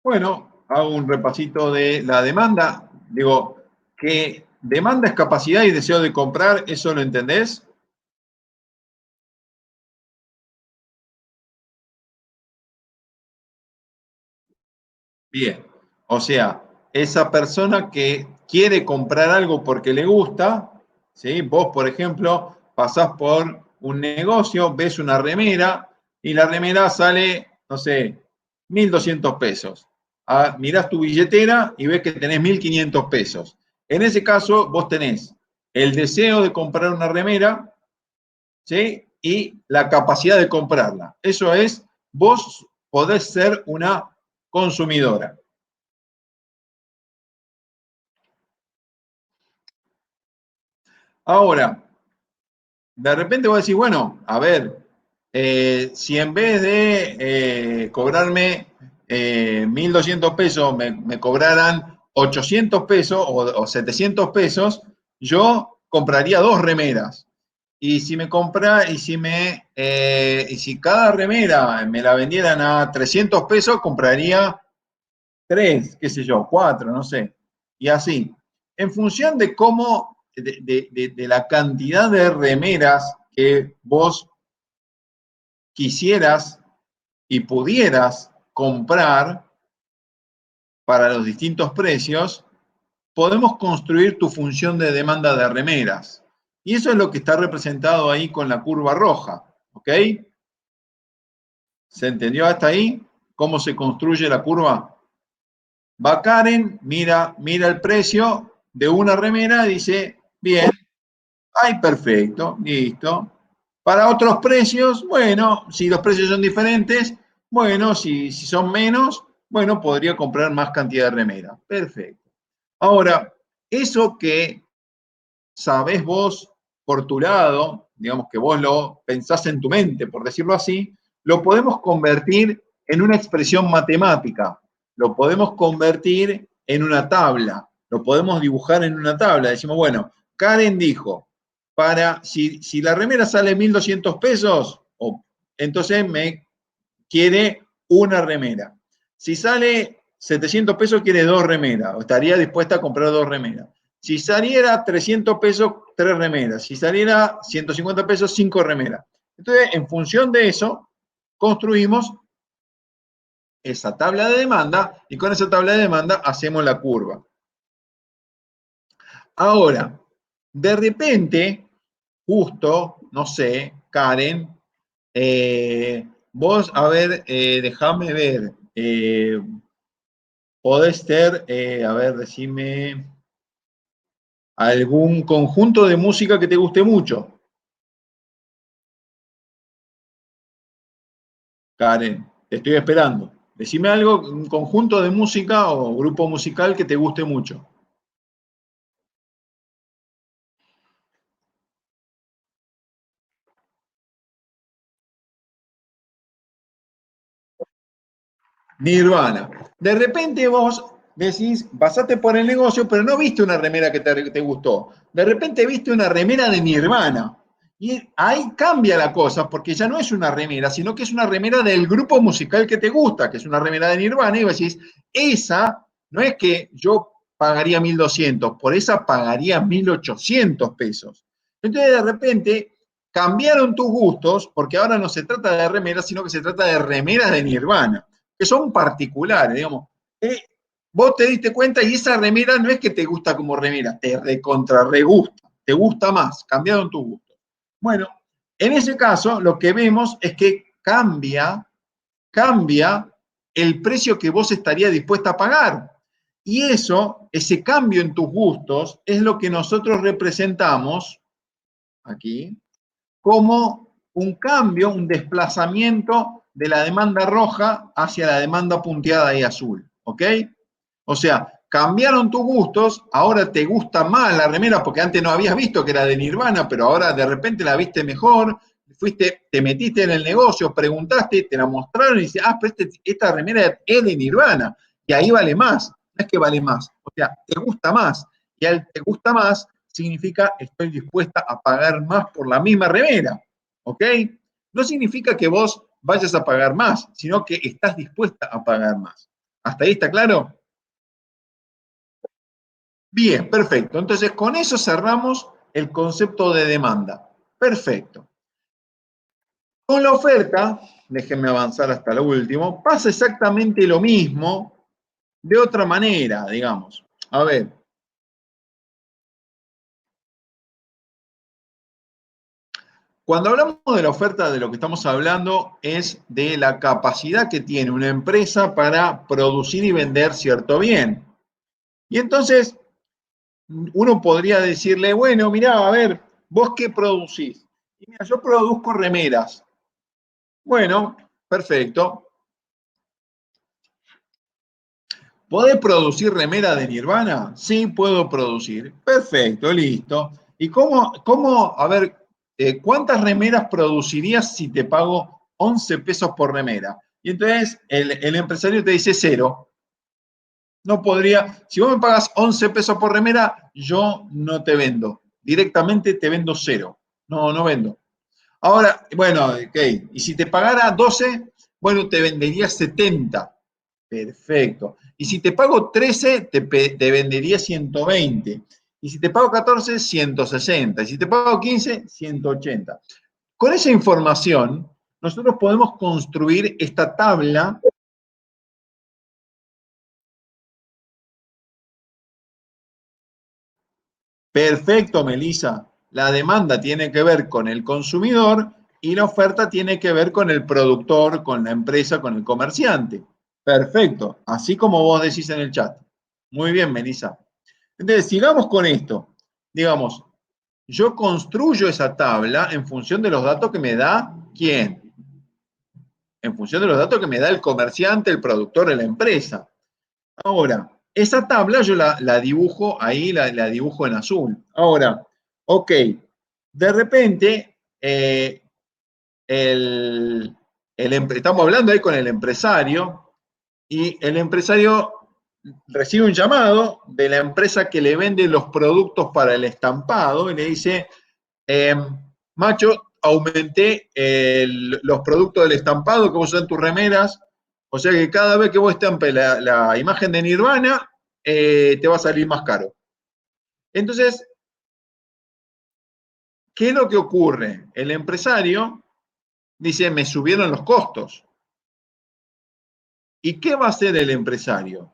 Speaker 1: Bueno, hago un repasito de la demanda. Digo, que demanda es capacidad y deseo de comprar, ¿eso lo entendés? Bien. O sea, esa persona que quiere comprar algo porque le gusta, ¿sí? Vos, por ejemplo, pasás por un negocio, ves una remera y la remera sale, no sé, 1.200 pesos. Ah, mirás tu billetera y ves que tenés 1.500 pesos. En ese caso, vos tenés el deseo de comprar una remera, ¿sí? Y la capacidad de comprarla. Eso es, vos podés ser una consumidora. Ahora, de repente vos decís, bueno, a ver, si en vez de cobrarme 1.200 pesos me cobraran 800 pesos o 700 pesos, yo compraría dos remeras. Y si me compra, y si cada remera me la vendieran a 300 pesos, compraría tres, qué sé yo, cuatro, no sé. Y así. En función de cómo, de la cantidad de remeras que vos quisieras y pudieras comprar para los distintos precios, podemos construir tu función de demanda de remeras. Y eso es lo que está representado ahí con la curva roja. ¿Ok? ¿Se entendió hasta ahí cómo se construye la curva? Va Karen, mira el precio de una remera, dice, bien, ay, perfecto, listo. Para otros precios, bueno, si los precios son diferentes, bueno, si son menos, bueno, podría comprar más cantidad de remera. Perfecto. Ahora, eso que sabés vos por tu lado, digamos que vos lo pensás en tu mente, por decirlo así, lo podemos convertir en una expresión matemática, lo podemos convertir en una tabla, lo podemos dibujar en una tabla. Decimos, bueno, Karen dijo, si la remera sale 1.200 pesos, entonces me quiere una remera. Si sale 700 pesos, quiere dos remeras, o estaría dispuesta a comprar dos remeras. Si saliera 300 pesos, tres remeras. Si saliera 150 pesos, cinco remeras. Entonces, en función de eso, construimos esa tabla de demanda y con esa tabla de demanda hacemos la curva. Ahora, de repente, justo, no sé, Karen, vos, a ver, déjame ver, podés ser, a ver, decime, algún conjunto de música que te guste mucho, Karen, te estoy esperando. Decime algo, un conjunto de música o grupo musical que te guste mucho. Nirvana. De repente vos decís, pasaste por el negocio, pero no viste una remera que te gustó. De repente viste una remera de Nirvana. Y ahí cambia la cosa, porque ya no es una remera, sino que es una remera del grupo musical que te gusta, que es una remera de Nirvana, y vos decís, esa no es que yo pagaría 1.200, por esa pagaría 1.800 pesos. Entonces de repente cambiaron tus gustos, porque ahora no se trata de remeras, sino que se trata de remeras de Nirvana que son particulares, digamos. Eh, Vos te diste cuenta y esa remera no es que te gusta como remera, te recontra regusta, te gusta más, cambiaron tus gustos. Bueno, en ese caso lo que vemos es que cambia el precio que vos estarías dispuesta a pagar. Y eso, ese cambio en tus gustos, es lo que nosotros representamos aquí como un cambio, un desplazamiento de la demanda roja hacia la demanda punteada y azul, ¿ok? O sea, cambiaron tus gustos, ahora te gusta más la remera porque antes no habías visto que era de Nirvana, pero ahora de repente la viste mejor, fuiste, te metiste en el negocio, preguntaste, te la mostraron y dices, ah, pero esta remera es de Nirvana y ahí vale más, no es que vale más, o sea, te gusta más y al te gusta más significa estoy dispuesta a pagar más por la misma remera, ¿ok? No significa que vos vayas a pagar más, sino que estás dispuesta a pagar más. ¿Hasta ahí está claro? Bien, perfecto. Entonces, con eso cerramos el concepto de demanda. Perfecto. Con la oferta, déjenme avanzar hasta lo último, pasa exactamente lo mismo de otra manera, digamos. A ver, cuando hablamos de la oferta, de lo que estamos hablando es de la capacidad que tiene una empresa para producir y vender cierto bien. Y entonces, uno podría decirle, bueno, mirá, a ver, ¿vos qué producís? Y mira, yo produzco remeras. Bueno, perfecto. ¿Podés producir remera de Nirvana? Sí, puedo producir. Perfecto, listo. ¿Y a ver, cuántas remeras producirías si te pago 11 pesos por remera? Y entonces el empresario te dice cero. No podría, si vos me pagas 11 pesos por remera, yo no te vendo. Directamente te vendo cero. No, no vendo. Ahora, bueno, ok. Y si te pagara 12, bueno, te vendería 70. Perfecto. Y si te pago 13, te vendería 120. Y si te pago 14, 160. Y si te pago 15, 180. Con esa información, nosotros podemos construir esta tabla. Perfecto, Melissa. La demanda tiene que ver con el consumidor y la oferta tiene que ver con el productor, con la empresa, con el comerciante. Perfecto. Así como vos decís en el chat. Muy bien, Melissa. Entonces, sigamos con esto. Digamos, yo construyo esa tabla en función de los datos que me da quién. En función de los datos que me da el comerciante, el productor, la empresa. Ahora, esa tabla yo la dibujo ahí, la dibujo en azul. Ahora, ok, de repente, estamos hablando ahí con el empresario y el empresario recibe un llamado de la empresa que le vende los productos para el estampado y le dice, eh, Macho, aumenté los productos del estampado que vos usás en tus remeras, o sea que cada vez que vos estampes la imagen de Nirvana, te va a salir más caro. Entonces, ¿qué es lo que ocurre? El empresario dice, me subieron los costos. ¿Y qué va a hacer el empresario?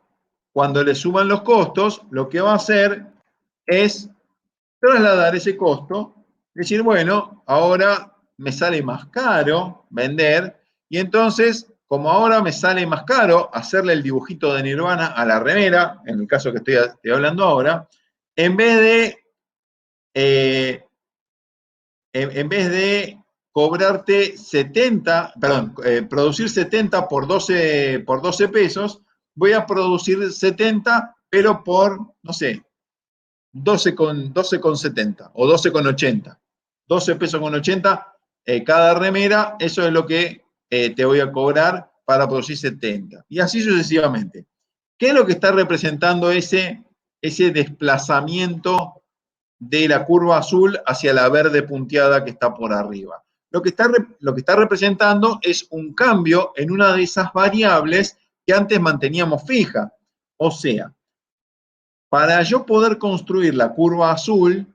Speaker 1: Cuando le suban los costos, lo que va a hacer es trasladar ese costo, decir, bueno, ahora me sale más caro vender y entonces, como ahora me sale más caro hacerle el dibujito de Nirvana a la remera, en el caso que estoy hablando ahora, en vez de, eh, en vez de cobrarte 70, perdón, producir 70 por 12 pesos, voy a producir 70, pero por, no sé, 12 con 70 o 12 con 80. 12 pesos con 80 cada remera, eso es lo que te voy a cobrar para producir 70. Y así sucesivamente. ¿Qué es lo que está representando ese desplazamiento de la curva azul hacia la verde punteada que está por arriba? Lo que está representando es un cambio en una de esas variables que antes manteníamos fija. O sea, para yo poder construir la curva azul,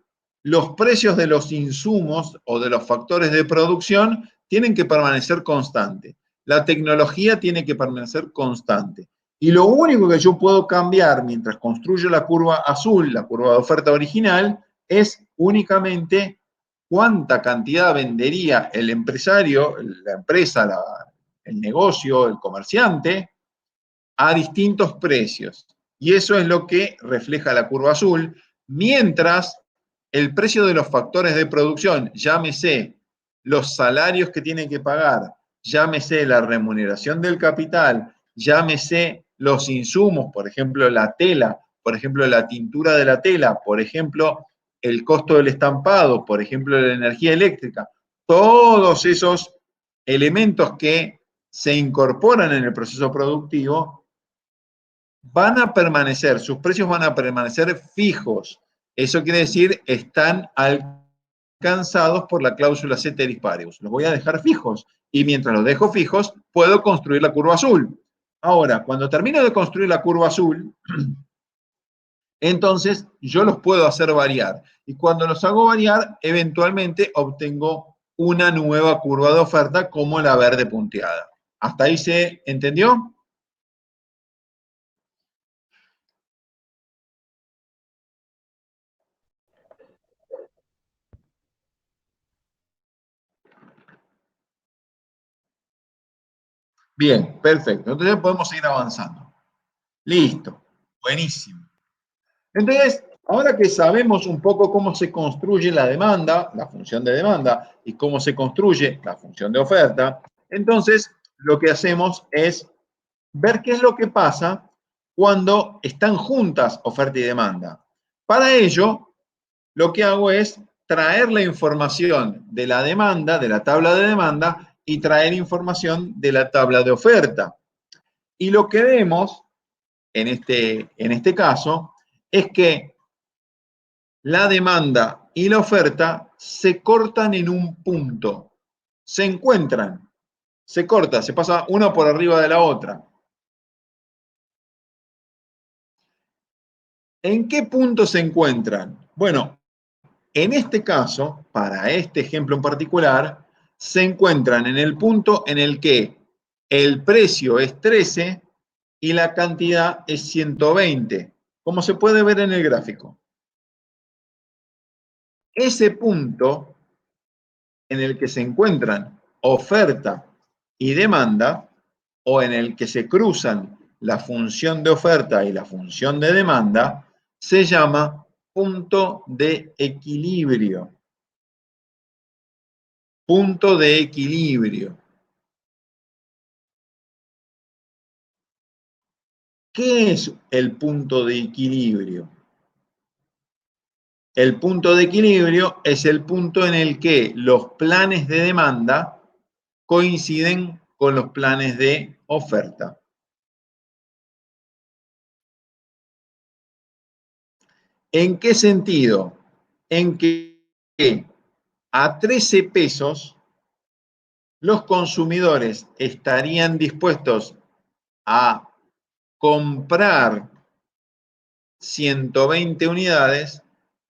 Speaker 1: los precios de los insumos o de los factores de producción tienen que permanecer constantes. La tecnología tiene que permanecer constante. Y lo único que yo puedo cambiar mientras construyo la curva azul, la curva de oferta original, es únicamente cuánta cantidad vendería el empresario, la empresa, el negocio, el comerciante, a distintos precios. Y eso es lo que refleja la curva azul, mientras el precio de los factores de producción, llámese los salarios que tienen que pagar, llámese la remuneración del capital, llámese los insumos, por ejemplo, la tela, por ejemplo, la tintura de la tela, por ejemplo, el costo del estampado, por ejemplo, la energía eléctrica, todos esos elementos que se incorporan en el proceso productivo van a permanecer, sus precios van a permanecer fijos. Eso quiere decir, están alcanzados por la cláusula ceteris paribus. Los voy a dejar fijos y mientras los dejo fijos, puedo construir la curva azul. Ahora, cuando termino de construir la curva azul, entonces yo los puedo hacer variar. Y cuando los hago variar, eventualmente obtengo una nueva curva de oferta como la verde punteada. ¿Hasta ahí se entendió? Bien, perfecto. Entonces podemos seguir avanzando. Listo. Buenísimo. Entonces, ahora que sabemos un poco cómo se construye la demanda, la función de demanda, y cómo se construye la función de oferta, entonces lo que hacemos es ver qué es lo que pasa cuando están juntas oferta y demanda. Para ello, lo que hago es traer la información de la demanda, de la tabla de demanda, y traer información de la tabla de oferta. Y lo que vemos en este caso es que la demanda y la oferta se cortan en un punto, se encuentran, se corta, se pasa una por arriba de la otra. ¿En qué punto se encuentran? Bueno, en este caso, para este ejemplo en particular, se encuentran en el punto en el que el precio es 13 y la cantidad es 120, como se puede ver en el gráfico. Ese punto en el que se encuentran oferta y demanda, o en el que se cruzan la función de oferta y la función de demanda, se llama punto de equilibrio. Punto de equilibrio. ¿Qué es el punto de equilibrio? El punto de equilibrio es el punto en el que los planes de demanda coinciden con los planes de oferta. ¿En qué sentido? En que a 13 pesos los consumidores estarían dispuestos a comprar 120 unidades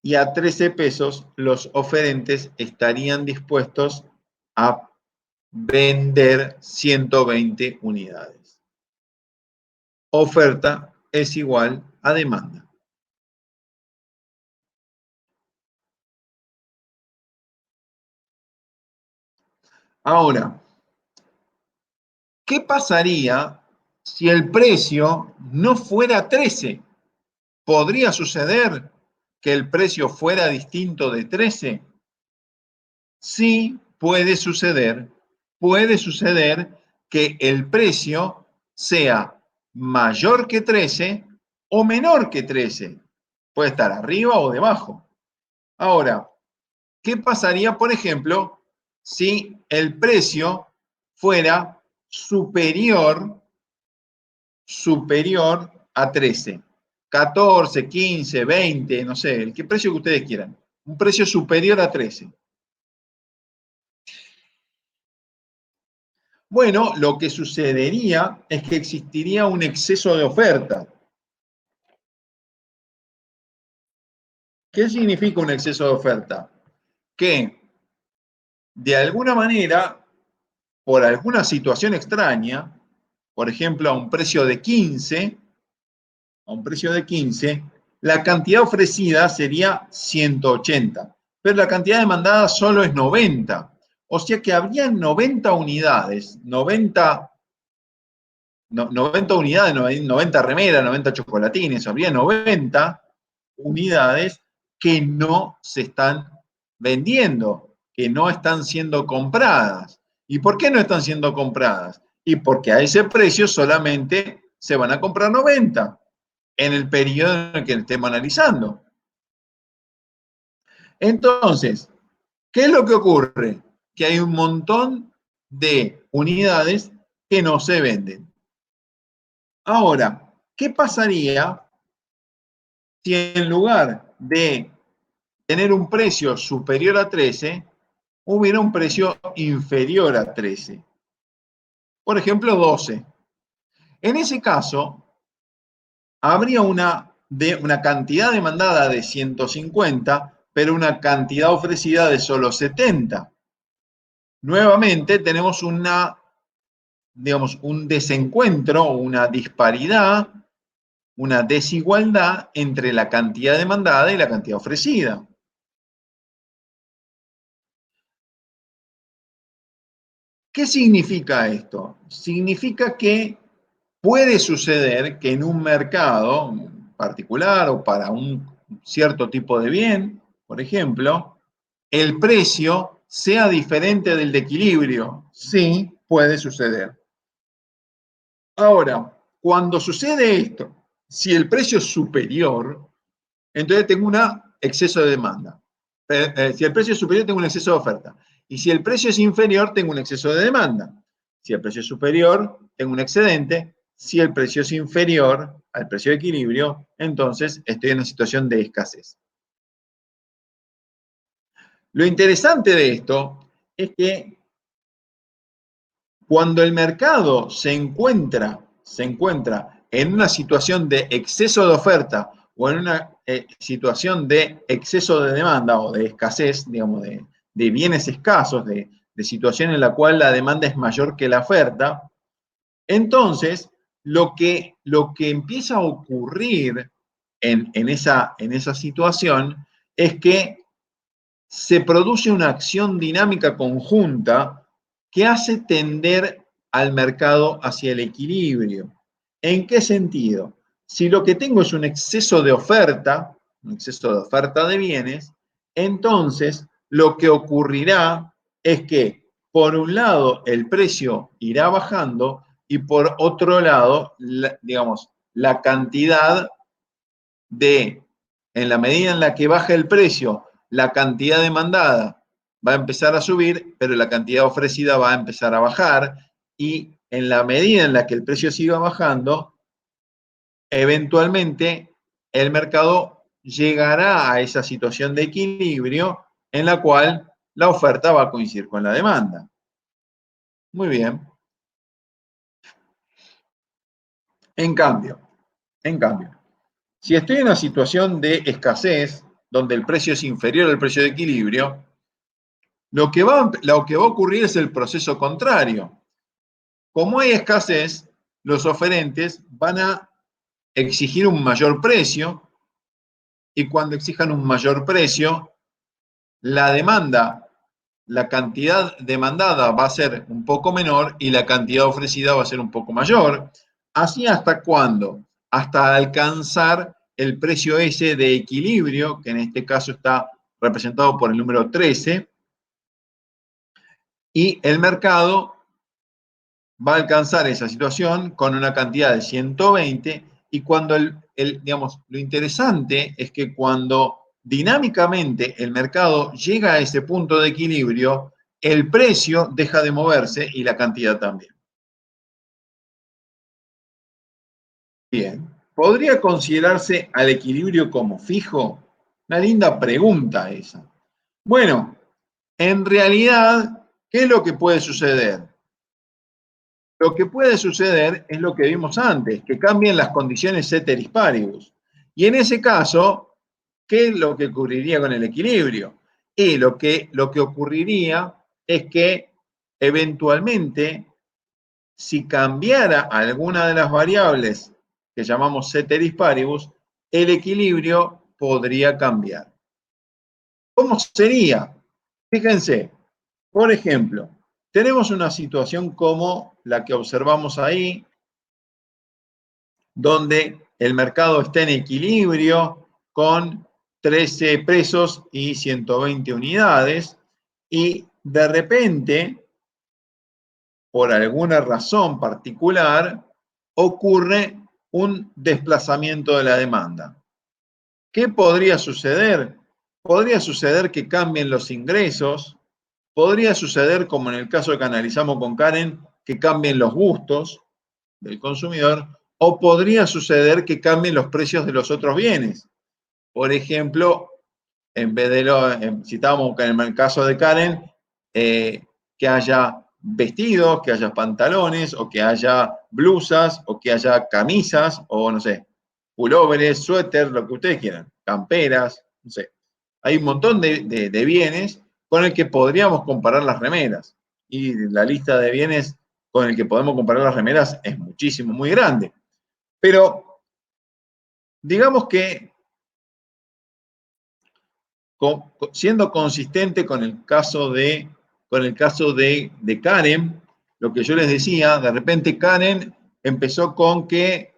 Speaker 1: y a 13 pesos los oferentes estarían dispuestos a vender 120 unidades. Oferta es igual a demanda. Ahora, ¿qué pasaría si el precio no fuera 13? ¿Podría suceder que el precio fuera distinto de 13? Sí, puede suceder que el precio sea mayor que 13 o menor que 13. Puede estar arriba o debajo. Ahora, ¿qué pasaría, por ejemplo, si el precio fuera superior a 13? 14, 15, 20, no sé, el precio que ustedes quieran. Un precio superior a 13. Bueno, lo que sucedería es que existiría un exceso de oferta. ¿Qué significa un exceso de oferta? Que de alguna manera, por alguna situación extraña, por ejemplo, a un precio de 15, la cantidad ofrecida sería 180, pero la cantidad demandada solo es 90. O sea que habría 90 unidades, 90 90 unidades, 90 remeras, 90 chocolatines, habría 90 unidades que no se están vendiendo, que no están siendo compradas. ¿Y por qué no están siendo compradas? Y porque a ese precio solamente se van a comprar 90 en el periodo en el que estemos analizando. Entonces, ¿qué es lo que ocurre? Que hay un montón de unidades que no se venden. Ahora, ¿qué pasaría si en lugar de tener un precio superior a 13, hubiera un precio inferior a 13? Por ejemplo, 12. En ese caso, habría una cantidad demandada de 150, pero una cantidad ofrecida de solo 70. Nuevamente tenemos digamos, un desencuentro, una disparidad, una desigualdad entre la cantidad demandada y la cantidad ofrecida. ¿Qué significa esto? Significa que puede suceder que en un mercado particular o para un cierto tipo de bien, por ejemplo, el precio sea diferente del de equilibrio. Sí, puede suceder. Ahora, cuando sucede esto, si el precio es superior, entonces tengo un exceso de demanda. Si el precio es superior, tengo un exceso de oferta. Y si el precio es inferior, tengo un exceso de demanda. Si el precio es superior, tengo un excedente. Si el precio es inferior al precio de equilibrio, entonces estoy en una situación de escasez. Lo interesante de esto es que cuando el mercado se encuentra en una situación de exceso de oferta o en una situación de exceso de demanda o de escasez, digamos, de bienes escasos, de situación en la cual la demanda es mayor que la oferta, entonces lo que empieza a ocurrir en esa situación es que se produce una acción dinámica conjunta que hace tender al mercado hacia el equilibrio. ¿En qué sentido? Si lo que tengo es un exceso de oferta de bienes, entonces lo que ocurrirá es que, por un lado, el precio irá bajando y por otro lado, digamos, la cantidad en la medida en la que baja el precio, la cantidad demandada va a empezar a subir, pero la cantidad ofrecida va a empezar a bajar, y en la medida en la que el precio siga bajando, eventualmente el mercado llegará a esa situación de equilibrio en la cual la oferta va a coincidir con la demanda. Muy bien. En cambio, si estoy en una situación de escasez, donde el precio es inferior al precio de equilibrio, lo que va a ocurrir es el proceso contrario. Como hay escasez, los oferentes van a exigir un mayor precio, y cuando exijan un mayor precio, la demanda, la cantidad demandada va a ser un poco menor y la cantidad ofrecida va a ser un poco mayor. ¿Así hasta cuándo? Hasta alcanzar el precio ese de equilibrio, que en este caso está representado por el número 13, y el mercado va a alcanzar esa situación con una cantidad de 120, y cuando digamos, lo interesante es que cuando dinámicamente el mercado llega a ese punto de equilibrio, el precio deja de moverse y la cantidad también. Bien, ¿podría considerarse al equilibrio como fijo? Una linda pregunta esa. Bueno, en realidad, ¿qué es lo que puede suceder? Lo que puede suceder es lo que vimos antes, que cambien las condiciones ceteris paribus. Y en ese caso, ¿qué es lo que ocurriría con el equilibrio? Y lo que ocurriría es que eventualmente, si cambiara alguna de las variables que llamamos ceteris paribus, el equilibrio podría cambiar. ¿Cómo sería? Fíjense, por ejemplo, tenemos una situación como la que observamos ahí, donde el mercado está en equilibrio con 13 pesos y 120 unidades, y de repente, por alguna razón particular, ocurre un desplazamiento de la demanda. ¿Qué podría suceder? Podría suceder que cambien los ingresos, podría suceder, como en el caso que analizamos con Karen, que cambien los gustos del consumidor, o podría suceder que cambien los precios de los otros bienes. Por ejemplo, en vez de si estábamos en el caso de Karen, que haya vestidos, que haya pantalones, o que haya blusas, o que haya camisas, o no sé, pulóveres, suéter, lo que ustedes quieran, camperas, no sé. Hay un montón de bienes con el que podríamos comparar las remeras. Y la lista de bienes con el que podemos comparar las remeras es muchísimo, muy grande. Pero digamos que siendo consistente con el caso de Karen, lo que yo les decía, de repente Karen empezó con que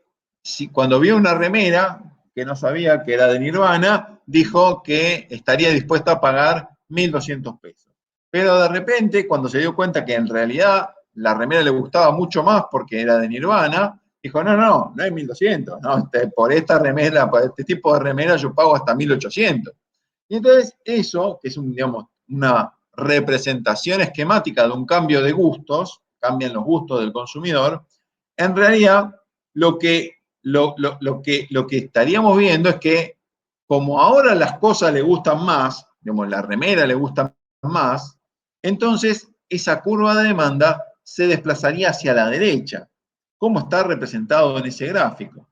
Speaker 1: cuando vio una remera que no sabía que era de Nirvana, dijo que estaría dispuesta a pagar 1.200 pesos. Pero de repente, cuando se dio cuenta que en realidad la remera le gustaba mucho más porque era de Nirvana, dijo, no es 1.200, no, por esta remera, por este tipo de remera yo pago hasta 1.800. Y entonces eso, que es digamos, una representación esquemática de un cambio de gustos, cambian los gustos del consumidor, en realidad lo que estaríamos viendo es que como ahora las cosas le gustan más, digamos, la remera le gusta más, entonces esa curva de demanda se desplazaría hacia la derecha, como está representado en ese gráfico.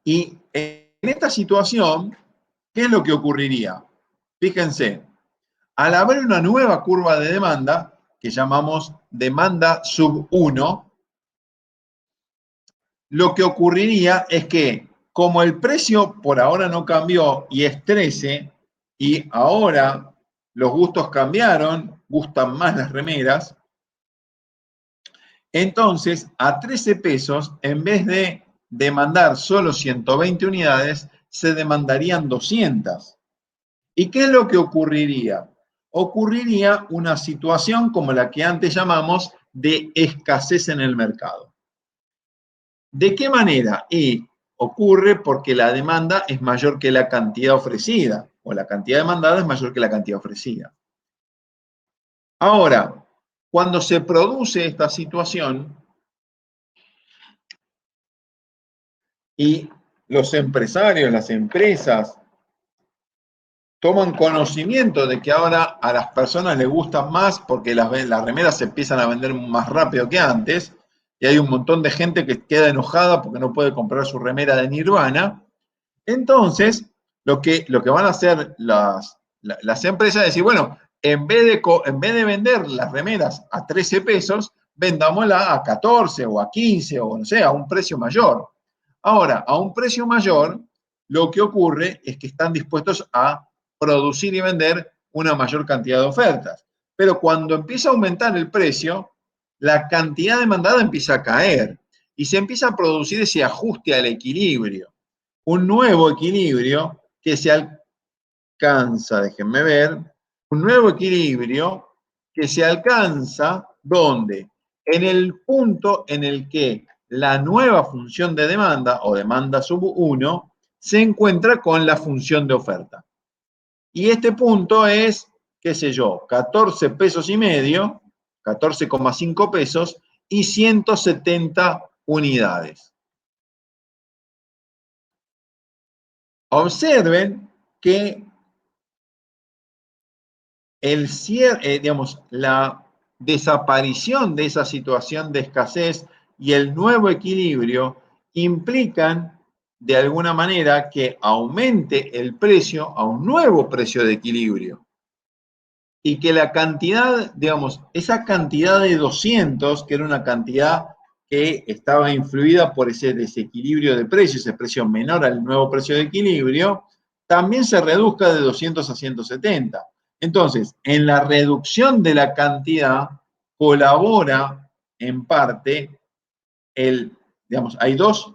Speaker 1: Y en esta situación, ¿qué es lo que ocurriría? Fíjense, al haber una nueva curva de demanda, que llamamos demanda sub 1, lo que ocurriría es que, como el precio por ahora no cambió y es 13, y ahora los gustos cambiaron, gustan más las remeras, entonces a 13 pesos, en vez de demandar solo 120 unidades, se demandarían 200. ¿Y qué es lo que ocurriría? Ocurriría una situación como la que antes llamamos de escasez en el mercado. ¿De qué manera? Y ocurre porque la demanda es mayor que la cantidad ofrecida, o la cantidad demandada es mayor que la cantidad ofrecida. Ahora, cuando se produce esta situación y los empresarios, las empresas, toman conocimiento de que ahora a las personas les gustan más porque las remeras se empiezan a vender más rápido que antes, y hay un montón de gente que queda enojada porque no puede comprar su remera de Nirvana. Entonces, lo que van a hacer las empresas es decir, bueno, en vez de vender las remeras a 13 pesos, vendámosla a 14 o a 15 o no sé, a un precio mayor. Ahora, a un precio mayor, lo que ocurre es que están dispuestos a producir y vender una mayor cantidad de ofertas. Pero cuando empieza a aumentar el precio, la cantidad demandada empieza a caer y se empieza a producir ese ajuste al equilibrio. Un nuevo equilibrio que se alcanza, déjenme ver, un nuevo equilibrio que se alcanza, ¿dónde? En el punto en el que la nueva función de demanda o demanda sub 1 se encuentra con la función de oferta. Y este punto es, qué sé yo, 14 pesos y medio, 14,5 pesos y 170 unidades. Observen que la desaparición de esa situación de escasez y el nuevo equilibrio implican de alguna manera que aumente el precio a un nuevo precio de equilibrio y que la cantidad, esa cantidad de 200, que era una cantidad que estaba influida por ese desequilibrio de precios, ese precio menor al nuevo precio de equilibrio, también se reduzca de 200 a 170. Entonces, en la reducción de la cantidad colabora en parte, digamos, hay dos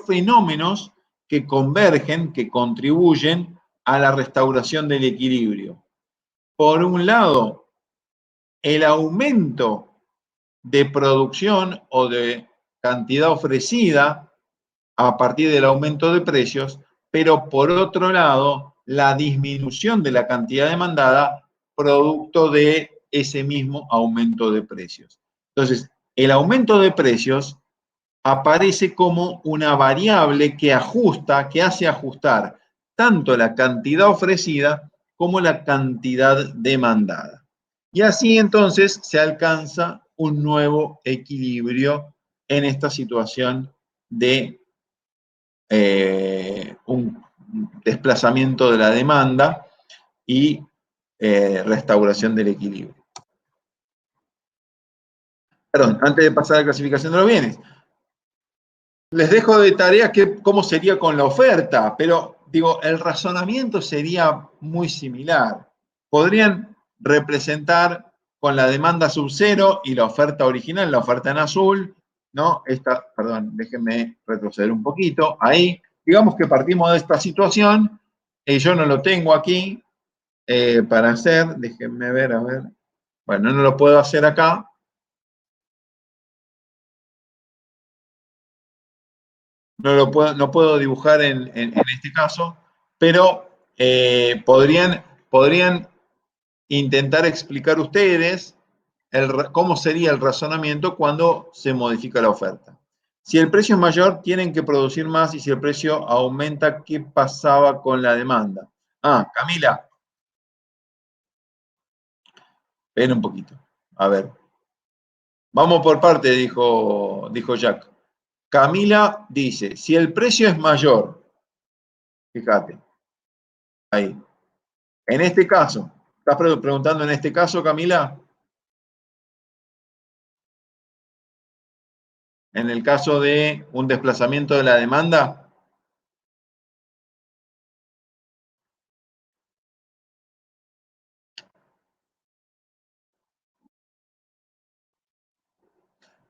Speaker 1: fenómenos que convergen, que contribuyen a la restauración del equilibrio. Por un lado, el aumento de producción o de cantidad ofrecida a partir del aumento de precios, pero por otro lado, la disminución de la cantidad demandada producto de ese mismo aumento de precios. Entonces, el aumento de precios aparece como una variable que ajusta, que hace ajustar tanto la cantidad ofrecida como la cantidad demandada. Y así entonces se alcanza un nuevo equilibrio en esta situación de un desplazamiento de la demanda y restauración del equilibrio. Perdón, antes de pasar a la clasificación de los bienes, les dejo de tarea cómo sería con la oferta, pero digo, el razonamiento sería muy similar. Podrían representar con la demanda sub cero y la oferta original, la oferta en azul, ¿no? Perdón, déjenme retroceder un poquito. Ahí, digamos que partimos de esta situación, yo no lo tengo aquí para hacer, déjenme ver, a ver. Bueno, no lo puedo hacer acá. No puedo dibujar en este caso, pero podrían intentar explicar ustedes cómo sería el razonamiento cuando se modifica la oferta. Si el precio es mayor, tienen que producir más, y si el precio aumenta, ¿qué pasaba con la demanda? Ah, Camila, ven un poquito. A ver, vamos por parte, dijo Jack. Camila dice, si el precio es mayor, fíjate, ahí. En este caso, ¿estás preguntando en este caso, Camila? En el caso de un desplazamiento de la demanda.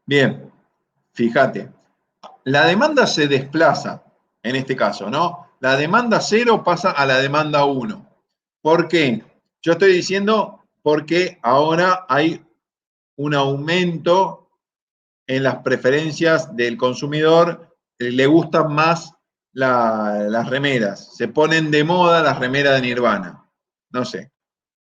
Speaker 1: Bien, fíjate. La demanda se desplaza, en este caso, ¿no? La demanda 0 pasa a la demanda 1. ¿Por qué? Yo estoy diciendo porque ahora hay un aumento en las preferencias del consumidor, le gustan más las remeras, se ponen de moda las remeras de Nirvana, no sé,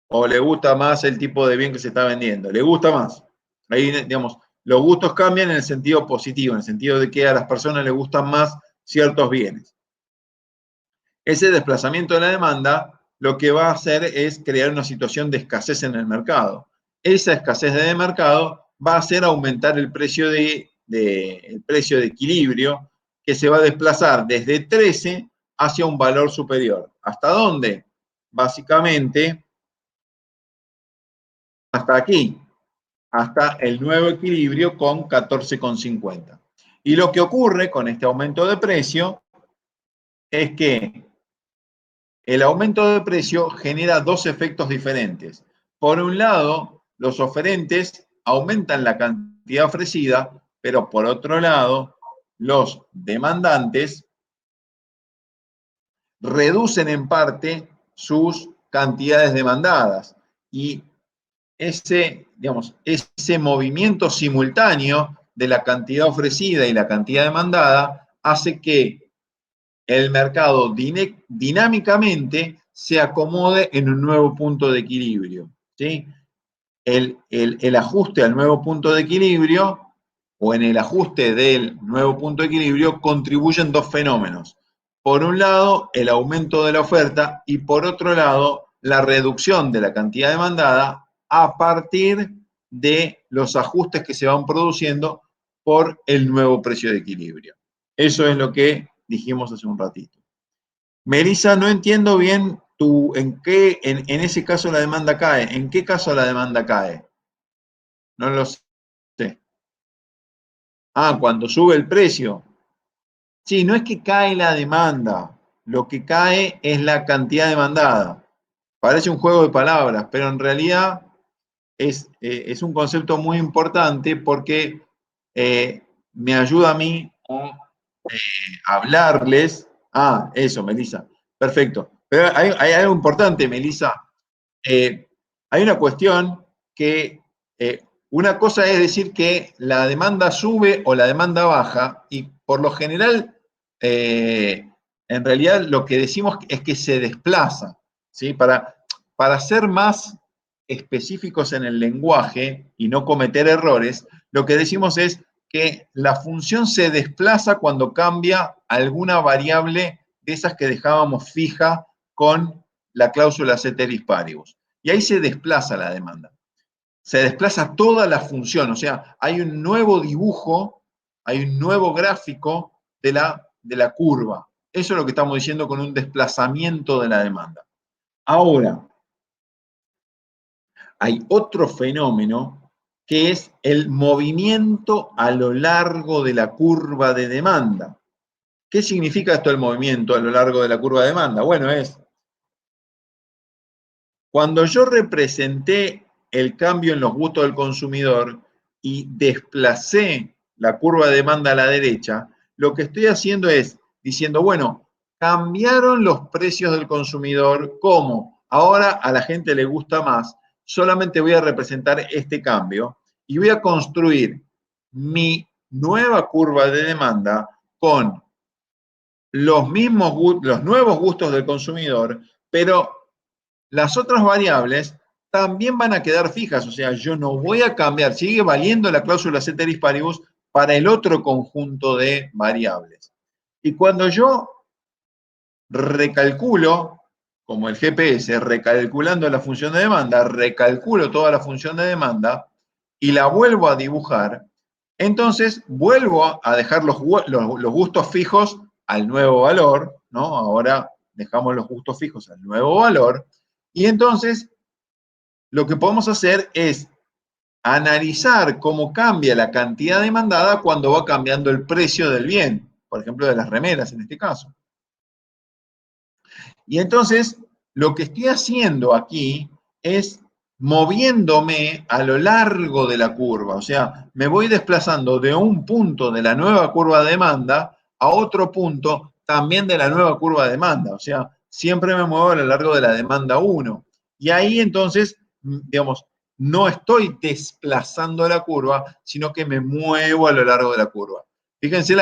Speaker 1: o le gusta más el tipo de bien que se está vendiendo, le gusta más. Ahí, digamos, los gustos cambian en el sentido positivo, en el sentido de que a las personas les gustan más ciertos bienes. Ese desplazamiento de la demanda lo que va a hacer es crear una situación de escasez en el mercado. Esa escasez de mercado va a hacer aumentar el precio el precio de equilibrio, que se va a desplazar desde 13 hacia un valor superior. ¿Hasta dónde? Básicamente, hasta aquí, hasta el nuevo equilibrio con 14,50. Y lo que ocurre con este aumento de precio es que el aumento de precio genera dos efectos diferentes. Por un lado, los oferentes aumentan la cantidad ofrecida, pero por otro lado, los demandantes reducen en parte sus cantidades demandadas. Y ese movimiento simultáneo de la cantidad ofrecida y la cantidad demandada hace que el mercado dinámicamente se acomode en un nuevo punto de equilibrio. ¿Sí? El ajuste al nuevo punto de equilibrio o en el ajuste del nuevo punto de equilibrio contribuyen dos fenómenos. Por un lado, el aumento de la oferta y por otro lado, la reducción de la cantidad demandada a partir de los ajustes que se van produciendo por el nuevo precio de equilibrio. Eso es lo que dijimos hace un ratito. Melissa, no entiendo bien en ese caso la demanda cae. ¿En qué caso la demanda cae? No lo sé. Ah, cuando sube el precio. Sí, no es que cae la demanda, lo que cae es la cantidad demandada. Parece un juego de palabras, pero en realidad es un concepto muy importante porque me ayuda a mí a hablarles. Ah, eso, Melissa. Perfecto. Pero hay algo importante, Melissa. Hay una cuestión que una cosa es decir que la demanda sube o la demanda baja, y por lo general, en realidad lo que decimos es que se desplaza, ¿sí? Para ser más específicos en el lenguaje y no cometer errores, lo que decimos es que la función se desplaza cuando cambia alguna variable de esas que dejábamos fija con la cláusula ceteris paribus. Y ahí se desplaza la demanda. Se desplaza toda la función, o sea, hay un nuevo dibujo, hay un nuevo gráfico de la curva. Eso es lo que estamos diciendo con un desplazamiento de la demanda. Ahora, hay otro fenómeno que es el movimiento a lo largo de la curva de demanda. ¿Qué significa esto el movimiento a lo largo de la curva de demanda? Bueno, es cuando yo representé el cambio en los gustos del consumidor y desplacé la curva de demanda a la derecha, lo que estoy haciendo es diciendo, bueno, cambiaron los precios del consumidor, ¿cómo? Ahora a la gente le gusta más, solamente voy a representar este cambio y voy a construir mi nueva curva de demanda con los nuevos gustos del consumidor, pero las otras variables también van a quedar fijas, o sea, yo no voy a cambiar, sigue valiendo la cláusula ceteris paribus para el otro conjunto de variables. Y cuando yo recalculo, como el GPS, recalculando la función de demanda, recalculo toda la función de demanda y la vuelvo a dibujar, entonces vuelvo a dejar los gustos fijos al nuevo valor, ¿no? Ahora dejamos los gustos fijos al nuevo valor, y entonces lo que podemos hacer es analizar cómo cambia la cantidad demandada cuando va cambiando el precio del bien, por ejemplo, de las remeras en este caso. Y entonces, lo que estoy haciendo aquí es moviéndome a lo largo de la curva, o sea, me voy desplazando de un punto de la nueva curva de demanda a otro punto también de la nueva curva de demanda, o sea, siempre me muevo a lo largo de la demanda 1. Y ahí entonces, digamos, no estoy desplazando la curva, sino que me muevo a lo largo de la curva. Fíjense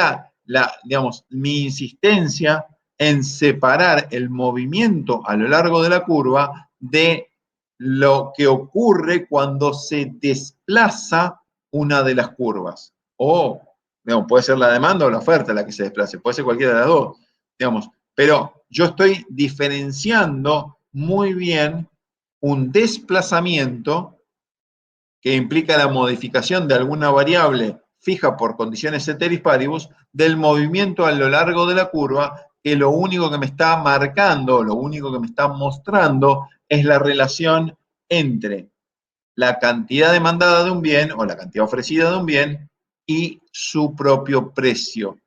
Speaker 1: digamos, mi insistencia en separar el movimiento a lo largo de la curva de lo que ocurre cuando se desplaza una de las curvas. O, digamos, puede ser la demanda o la oferta la que se desplace, puede ser cualquiera de las dos, digamos. Pero yo estoy diferenciando muy bien un desplazamiento que implica la modificación de alguna variable fija por condiciones ceteris paribus del movimiento a lo largo de la curva, que lo único que me está marcando, lo único que me está mostrando es la relación entre la cantidad demandada de un bien o la cantidad ofrecida de un bien y su propio precio.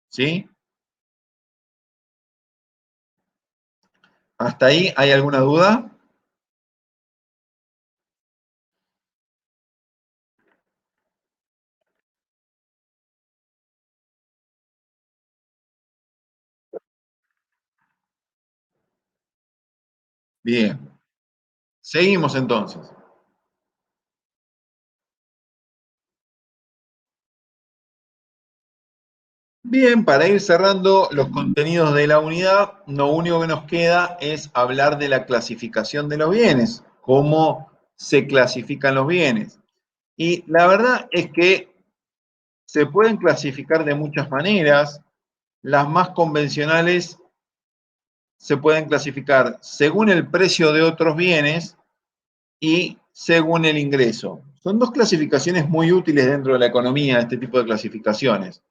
Speaker 1: ¿Sí? ¿Hasta ahí hay alguna duda? Bien. Seguimos entonces. Bien, para ir cerrando los contenidos de la unidad, lo único que nos queda es hablar de la clasificación de los bienes, cómo se clasifican los bienes. Y la verdad es que se pueden clasificar de muchas maneras. Las más convencionales se pueden clasificar según el precio de otros bienes y según el ingreso. Son dos clasificaciones muy útiles dentro de la economía, este tipo de clasificaciones.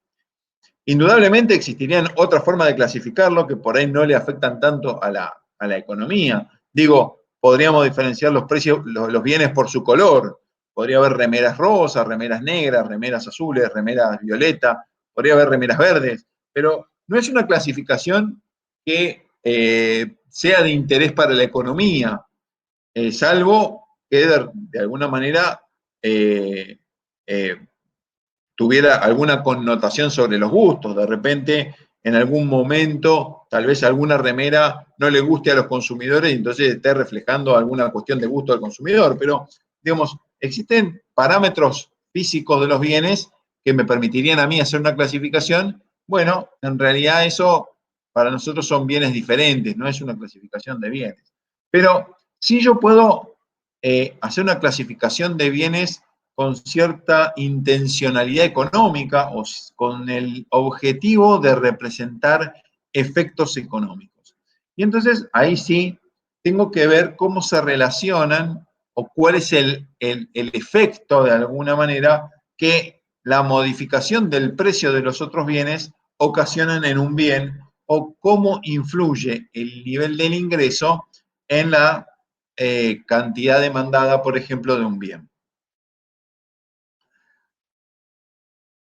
Speaker 1: Indudablemente existirían otras formas de clasificarlo que por ahí no le afectan tanto a la economía. Digo, podríamos diferenciar los precios, los bienes por su color. Podría haber remeras rosas, remeras negras, remeras azules, remeras violetas, podría haber remeras verdes, pero no es una clasificación que sea de interés para la economía, salvo que de alguna manera tuviera alguna connotación sobre los gustos. De repente, en algún momento, tal vez alguna remera no le guste a los consumidores y entonces esté reflejando alguna cuestión de gusto al consumidor. Pero, digamos, existen parámetros físicos de los bienes que me permitirían a mí hacer una clasificación. Bueno, en realidad eso para nosotros son bienes diferentes, no es una clasificación de bienes. Pero sí yo puedo hacer una clasificación de bienes con cierta intencionalidad económica o con el objetivo de representar efectos económicos. Y entonces ahí sí tengo que ver cómo se relacionan o cuál es el efecto de alguna manera que la modificación del precio de los otros bienes ocasionan en un bien o cómo influye el nivel del ingreso en la cantidad demandada, por ejemplo, de un bien.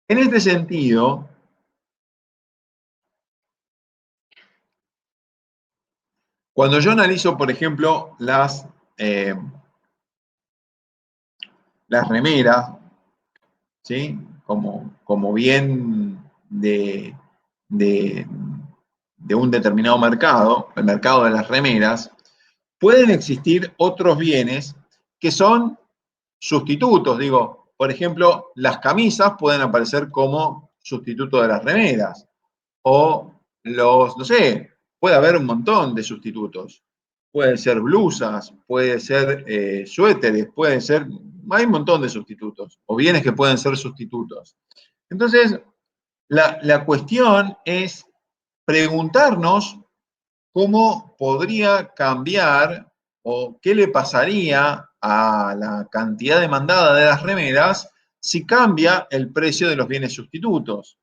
Speaker 1: En este sentido, cuando yo analizo, por ejemplo, las remeras, ¿sí? Como bien de, de un determinado mercado, el mercado de las remeras, pueden existir otros bienes que son sustitutos. Digo, por ejemplo, las camisas pueden aparecer como sustituto de las remeras. O no sé, puede haber un montón de sustitutos. Puede ser blusas, puede ser suéteres, puede ser, hay un montón de sustitutos, o bienes que pueden ser sustitutos. Entonces, la cuestión es preguntarnos cómo podría cambiar o qué le pasaría a la cantidad demandada de las remeras si cambia el precio de los bienes sustitutos.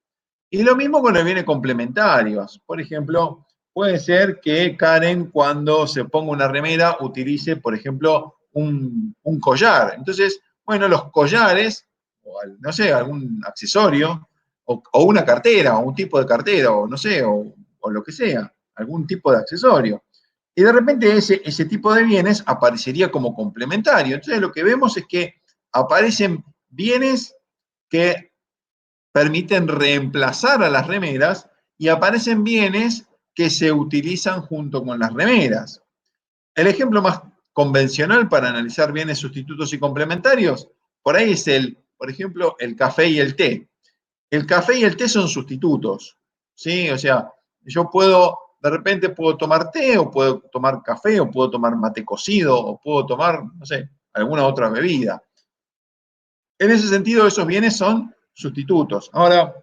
Speaker 1: Y lo mismo con los bienes complementarios. Por ejemplo, puede ser que Karen, cuando se ponga una remera, utilice, por ejemplo, un collar. Entonces, bueno, los collares, o no sé, algún accesorio, o una cartera, o un tipo de cartera, o no sé, o lo que sea, algún tipo de accesorio. Y de repente ese tipo de bienes aparecería como complementario. Entonces, lo que vemos es que aparecen bienes que permiten reemplazar a las remeras y aparecen bienes que se utilizan junto con las remeras. El ejemplo más convencional para analizar bienes sustitutos y complementarios, por ahí es por ejemplo, el café y el té. El café y el té son sustitutos, ¿sí? O sea, yo de repente puedo tomar té, o puedo tomar café, o puedo tomar mate cocido, o puedo tomar, no sé, alguna otra bebida. En ese sentido, esos bienes son sustitutos. Ahora,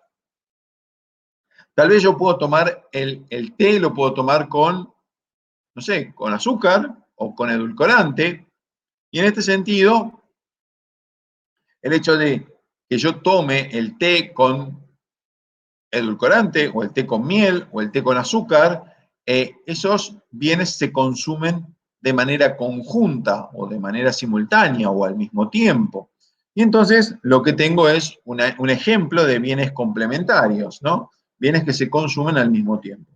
Speaker 1: tal vez yo puedo tomar el té, lo puedo tomar con, no sé, con azúcar o con edulcorante. Y en este sentido, el hecho de que yo tome el té con edulcorante o el té con miel o el té con azúcar, esos bienes se consumen de manera conjunta o de manera simultánea o al mismo tiempo. Y entonces lo que tengo es un ejemplo de bienes complementarios, ¿no? Bienes que se consumen al mismo tiempo.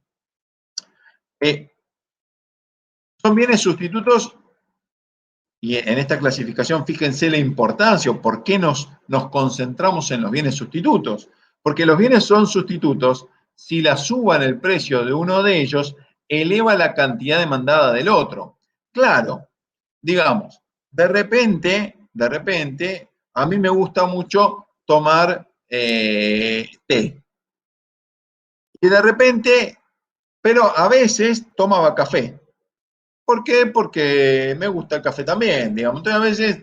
Speaker 1: Son bienes sustitutos y en esta clasificación fíjense la importancia o por qué nos concentramos en los bienes sustitutos. Porque los bienes son sustitutos si la suba en el precio de uno de ellos eleva la cantidad demandada del otro. Claro, digamos, de repente, a mí me gusta mucho tomar té. Y de repente, pero a veces tomaba café. ¿Por qué? Porque me gusta el café también, digamos. Entonces a veces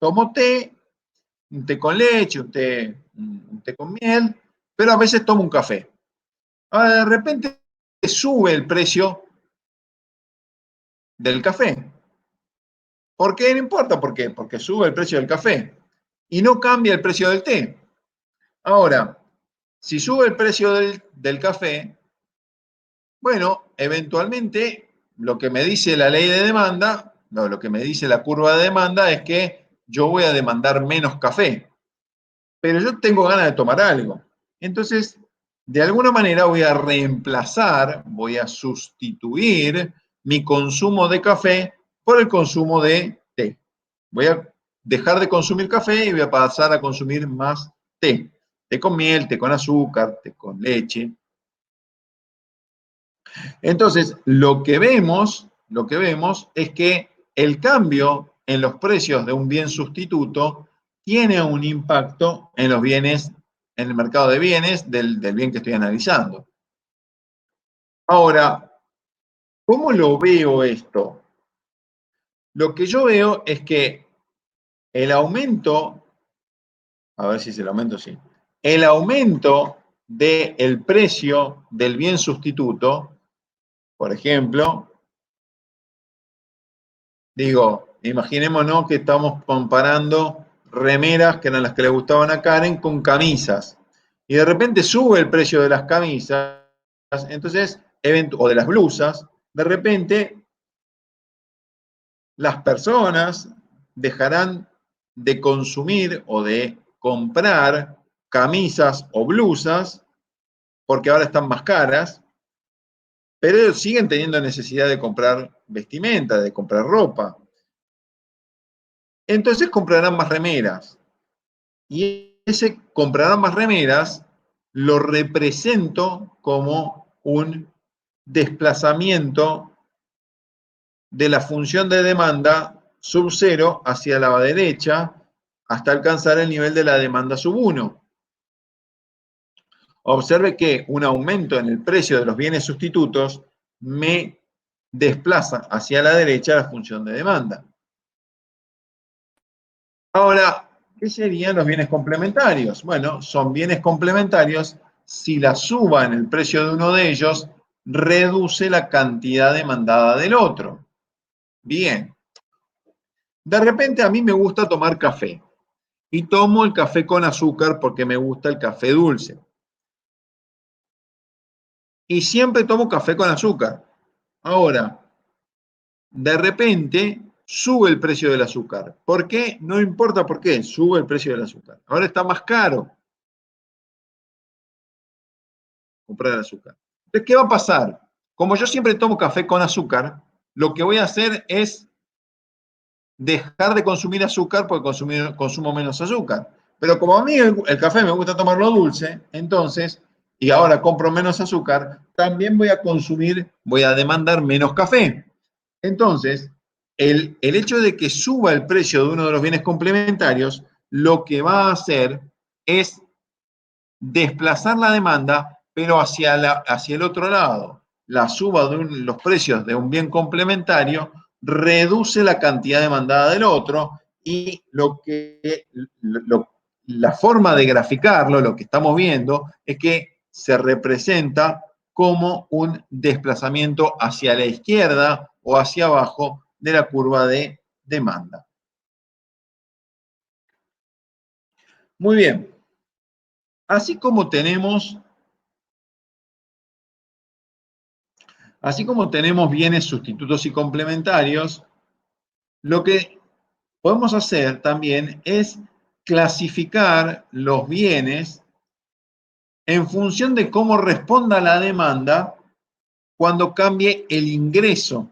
Speaker 1: tomo té, un té con leche, un té con miel, pero a veces tomo un café. Ahora de repente sube el precio del café. ¿Por qué? No importa por qué, porque sube el precio del café y no cambia el precio del té. Ahora, si sube el precio del café, bueno, eventualmente lo que me dice la ley de demanda, no, lo que me dice la curva de demanda es que yo voy a demandar menos café, pero yo tengo ganas de tomar algo. Entonces, de alguna manera voy a reemplazar, voy a sustituir mi consumo de café por el consumo de té. Voy a dejar de consumir café y voy a pasar a consumir más té. Té con miel, té con azúcar, té con leche. Entonces, lo que vemos es que el cambio en los precios de un bien sustituto tiene un impacto en los bienes, en el mercado de bienes del bien que estoy analizando. Ahora, ¿cómo lo veo esto? Lo que yo veo es que el aumento, a ver si es el aumento, sí, el aumento del precio del bien sustituto, por ejemplo, digo, imaginémonos que estamos comparando remeras, que eran las que le gustaban a Karen, con camisas. Y de repente sube el precio de las camisas, entonces, o de las blusas, de repente las personas dejarán de consumir o de comprar camisas o blusas porque ahora están más caras, pero ellos siguen teniendo necesidad de comprar vestimenta, de comprar ropa. Entonces comprarán más remeras. Y ese comprarán más remeras lo represento como un desplazamiento de la función de demanda sub 0 hacia la derecha hasta alcanzar el nivel de la demanda sub 1. Observe que un aumento en el precio de los bienes sustitutos me desplaza hacia la derecha la función de demanda. Ahora, ¿qué serían los bienes complementarios? Bueno, son bienes complementarios si la suba en el precio de uno de ellos reduce la cantidad demandada del otro. Bien, de repente a mí me gusta tomar café y tomo el café con azúcar porque me gusta el café dulce. Y siempre tomo café con azúcar. Ahora, de repente sube el precio del azúcar. ¿Por qué? No importa por qué, sube el precio del azúcar. Ahora está más caro comprar el azúcar. Entonces, ¿qué va a pasar? Como yo siempre tomo café con azúcar, lo que voy a hacer es dejar de consumir azúcar porque consumo menos azúcar. Pero como a mí el café me gusta tomarlo dulce, entonces, y ahora compro menos azúcar, también voy a demandar menos café. Entonces, el hecho de que suba el precio de uno de los bienes complementarios, lo que va a hacer es desplazar la demanda, pero hacia el otro lado. La suba de los precios de un bien complementario reduce la cantidad demandada del otro y la forma de graficarlo, lo que estamos viendo, es que se representa como un desplazamiento hacia la izquierda o hacia abajo de la curva de demanda. Muy bien. Así como tenemos Así como tenemos bienes sustitutos y complementarios, lo que podemos hacer también es clasificar los bienes en función de cómo responda la demanda cuando cambie el ingreso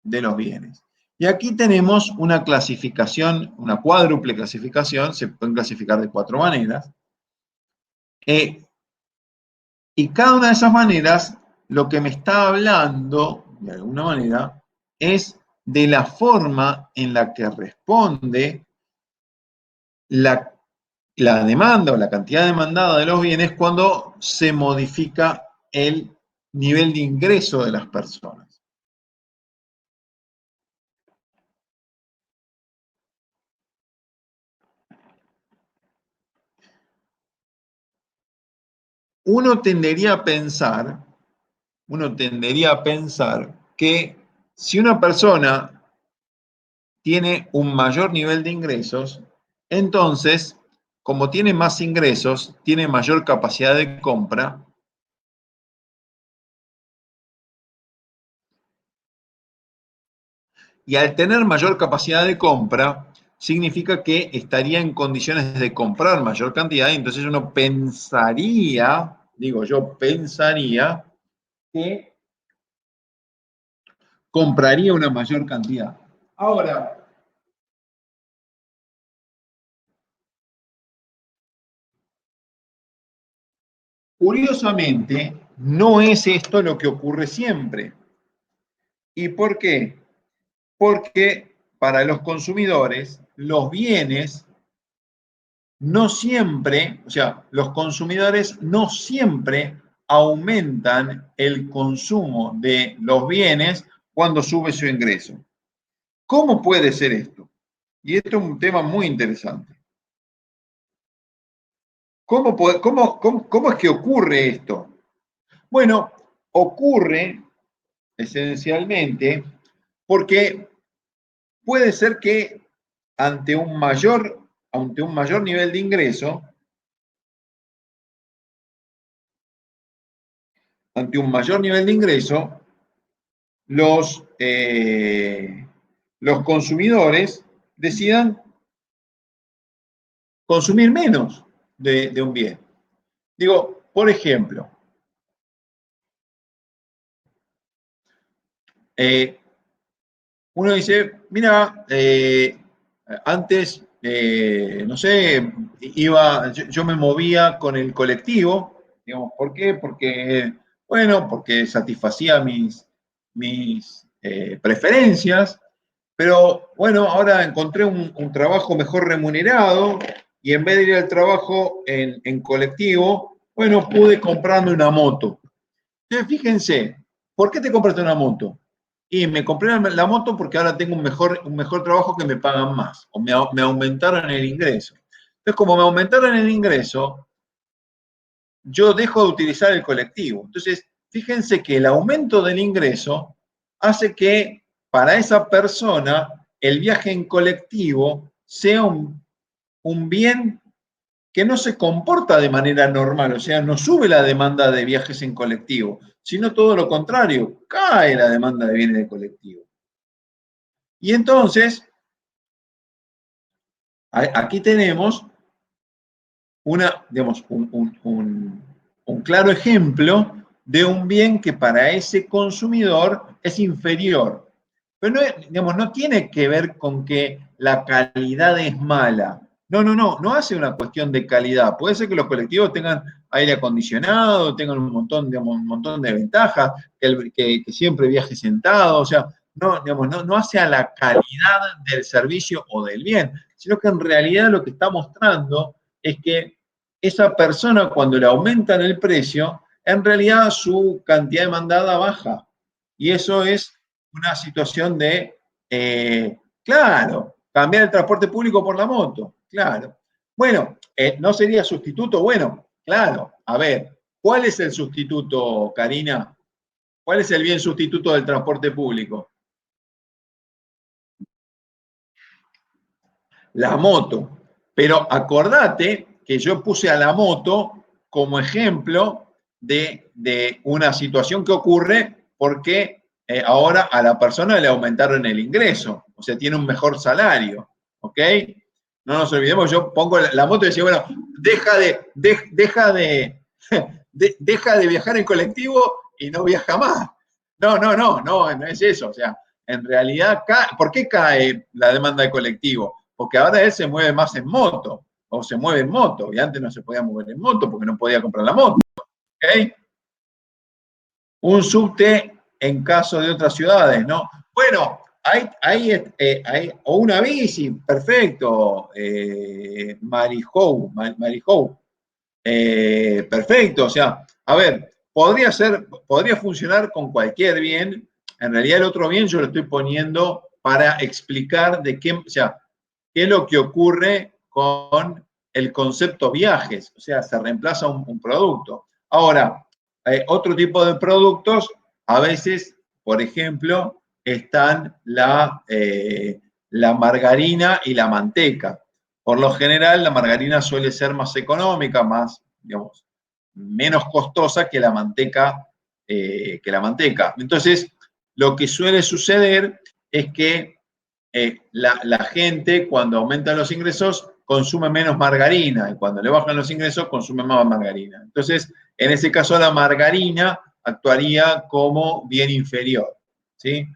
Speaker 1: de los bienes. Y aquí tenemos una clasificación, una cuádruple clasificación, se pueden clasificar de 4 maneras. Y cada una de esas maneras, lo que me está hablando, de alguna manera, es de la forma en la que responde la, la demanda o la cantidad demandada de los bienes cuando se modifica el nivel de ingreso de las personas. Uno tendería a pensar, uno tendería a pensar que si una persona tiene un mayor nivel de ingresos, entonces, como tiene más ingresos, tiene mayor capacidad de compra, y al tener mayor capacidad de compra, significa que estaría en condiciones de comprar mayor cantidad, y entonces uno pensaría, digo yo, pensaría que compraría una mayor cantidad. Ahora, Curiosamente, no es esto lo que ocurre siempre. ¿Y por qué? Porque para los consumidores, los bienes no siempre, o sea, los consumidores no siempre aumentan el consumo de los bienes cuando sube su ingreso. ¿Cómo puede ser esto? Y esto es un tema muy interesante. ¿Cómo es que ocurre esto? Bueno, ocurre esencialmente porque puede ser que ante ante un mayor nivel de ingreso, ante un mayor nivel de ingreso, los, los consumidores decidan consumir menos de un bien. Digo, por ejemplo, eh, uno dice, mira, antes, no sé, yo me movía con el colectivo, digamos, ¿por qué? Porque, bueno, porque satisfacía mis preferencias, pero bueno, ahora encontré un trabajo mejor remunerado y en vez de ir al trabajo en colectivo, bueno, pude comprarme una moto. Entonces, fíjense, ¿por qué te compraste una moto? Y me compré la moto porque ahora tengo un mejor trabajo que me pagan más, o me aumentaron el ingreso. Entonces, como me aumentaron el ingreso, yo dejo de utilizar el colectivo. Entonces, fíjense que el aumento del ingreso hace que para esa persona el viaje en colectivo sea un bien que no se comporta de manera normal, o sea, no sube la demanda de viajes en colectivo, sino todo lo contrario, cae la demanda de bienes de colectivo. Y entonces, aquí tenemos digamos, un claro ejemplo de un bien que para ese consumidor es inferior. Pero no, digamos, no tiene que ver con que la calidad es mala. No hace una cuestión de calidad. Puede ser que los colectivos tengan aire acondicionado, tengan un montón, digamos, un montón de ventajas, que siempre viaje sentado, o sea, digamos, no hace a la calidad del servicio o del bien, sino que en realidad lo que está mostrando es que esa persona cuando le aumentan el precio, en realidad su cantidad demandada baja. Y eso es una situación de, claro, cambiar el transporte público por la moto, claro. Bueno, ¿no sería sustituto? Bueno, claro. A ver, ¿cuál es el sustituto, Karina? ¿Cuál es el bien sustituto del transporte público? La moto. Pero acordate que yo puse a la moto como ejemplo de una situación que ocurre porque ahora a la persona le aumentaron el ingreso, o sea, tiene un mejor salario, ¿ok? No nos olvidemos, yo pongo la moto y decía, bueno, deja de viajar en colectivo y no viaja más. No es eso, o sea, en realidad, ¿por qué cae la demanda de colectivo? Porque ahora él se mueve más en moto, o se mueve en moto, y antes no se podía mover en moto porque no podía comprar la moto. ¿Okay? Un subte en caso de otras ciudades, ¿no? Bueno, o una bici, perfecto, Marijou, perfecto, o sea, a ver, podría funcionar con cualquier bien, en realidad el otro bien yo lo estoy poniendo para explicar de qué, o sea, qué es lo que ocurre con el concepto viajes, o sea, se reemplaza un producto. Ahora, otro tipo de productos, a veces, por ejemplo, están la margarina y la manteca. Por lo general, la margarina suele ser más económica, más, digamos, menos costosa que la manteca. Entonces, lo que suele suceder es que la gente cuando aumentan los ingresos consume menos margarina y cuando le bajan los ingresos consume más margarina. Entonces, en ese caso la margarina actuaría como bien inferior. ¿Sí?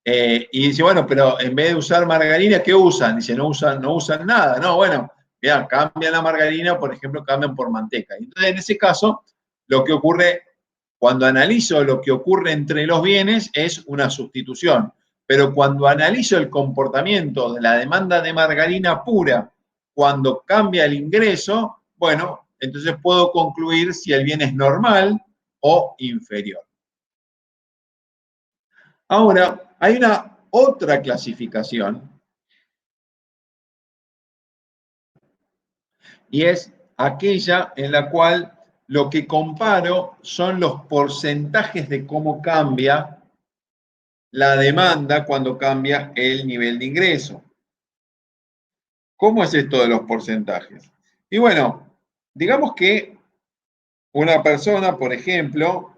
Speaker 1: Y dice, bueno, pero en vez de usar margarina, ¿qué usan? Dice, no usan nada. No, bueno, ya cambian la margarina, por ejemplo, cambian por manteca. Entonces, en ese caso, lo que ocurre, cuando analizo lo que ocurre entre los bienes es una sustitución, pero cuando analizo el comportamiento de la demanda de margarina pura, cuando cambia el ingreso, bueno, entonces puedo concluir si el bien es normal o inferior. Ahora, hay una otra clasificación y es aquella en la cual lo que comparo son los porcentajes de cómo cambia la demanda cuando cambia el nivel de ingreso. ¿Cómo es esto de los porcentajes? Y bueno, digamos que una persona, por ejemplo,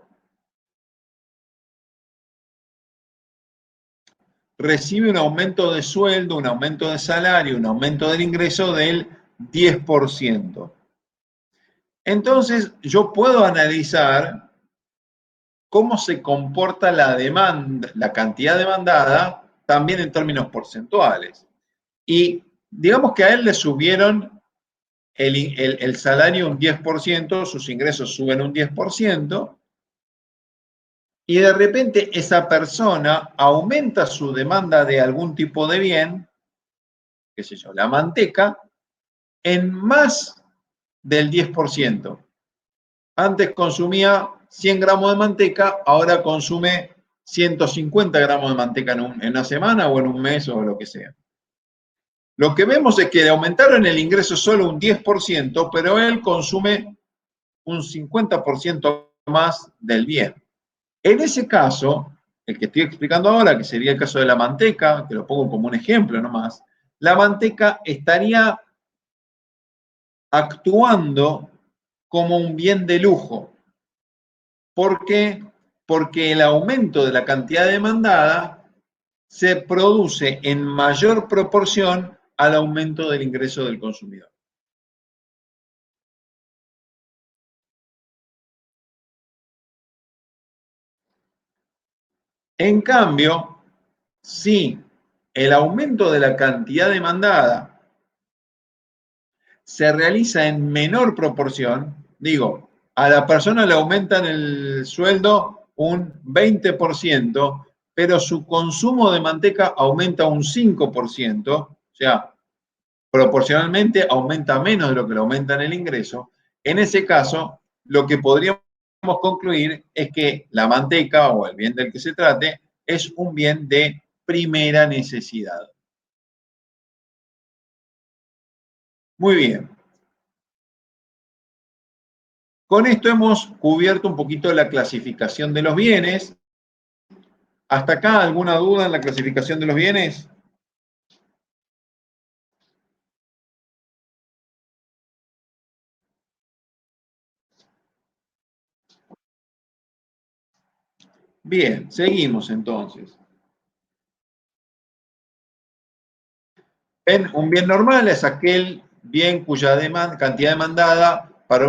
Speaker 1: recibe un aumento de sueldo, un aumento de salario, un aumento del ingreso del 10%. Entonces, yo puedo analizar cómo se comporta la demanda, la cantidad demandada, también en términos porcentuales. Y digamos que a él le subieron el salario un 10%, sus ingresos suben un 10%, y de repente esa persona aumenta su demanda de algún tipo de bien, qué sé yo, la manteca, en más del 10%. Antes consumía 100 gramos de manteca, ahora consume 150 gramos de manteca en una semana o en un mes o lo que sea. Lo que vemos es que le aumentaron el ingreso solo un 10%, pero él consume un 50% más del bien. En ese caso, el que estoy explicando ahora, que sería el caso de la manteca, que lo pongo como un ejemplo nomás, la manteca estaría actuando como un bien de lujo. ¿Por qué? Porque el aumento de la cantidad demandada se produce en mayor proporción al aumento del ingreso del consumidor. En cambio, si el aumento de la cantidad demandada se realiza en menor proporción, digo, a la persona le aumentan el sueldo un 20%, pero su consumo de manteca aumenta un 5%, o sea, proporcionalmente aumenta menos de lo que le aumenta en el ingreso. En ese caso, lo que podríamos concluir es que la manteca o el bien del que se trate es un bien de primera necesidad. Muy bien. Con esto hemos cubierto un poquito la clasificación de los bienes. ¿Hasta acá alguna duda en la clasificación de los bienes? Bien, seguimos entonces. Un bien normal es aquel bien cuya cantidad demandada para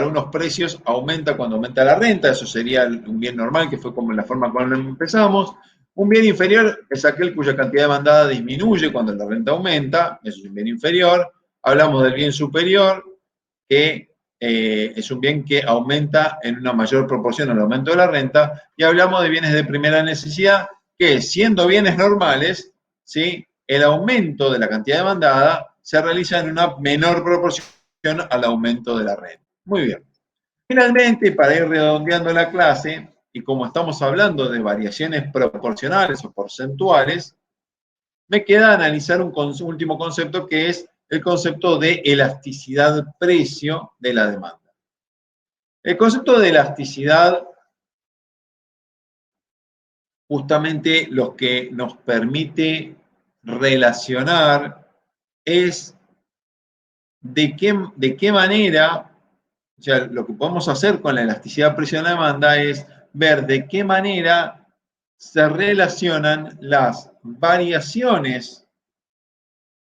Speaker 1: unos precios aumenta cuando aumenta la renta, eso sería un bien normal, que fue como la forma con la que empezamos. Un bien inferior es aquel cuya cantidad demandada disminuye cuando la renta aumenta, eso es un bien inferior. Hablamos del bien superior, que es un bien que aumenta en una mayor proporción al aumento de la renta, y hablamos de bienes de primera necesidad, que siendo bienes normales, ¿sí?, el aumento de la cantidad demandada se realiza en una menor proporción al aumento de la renta. Muy bien. Finalmente, para ir redondeando la clase, y como estamos hablando de variaciones proporcionales o porcentuales, me queda analizar un último concepto, que es el concepto de elasticidad-precio de la demanda. El concepto de elasticidad justamente lo que nos permite relacionar es de qué manera, o sea, lo que podemos hacer con la elasticidad precio de la demanda es ver de qué manera se relacionan las variaciones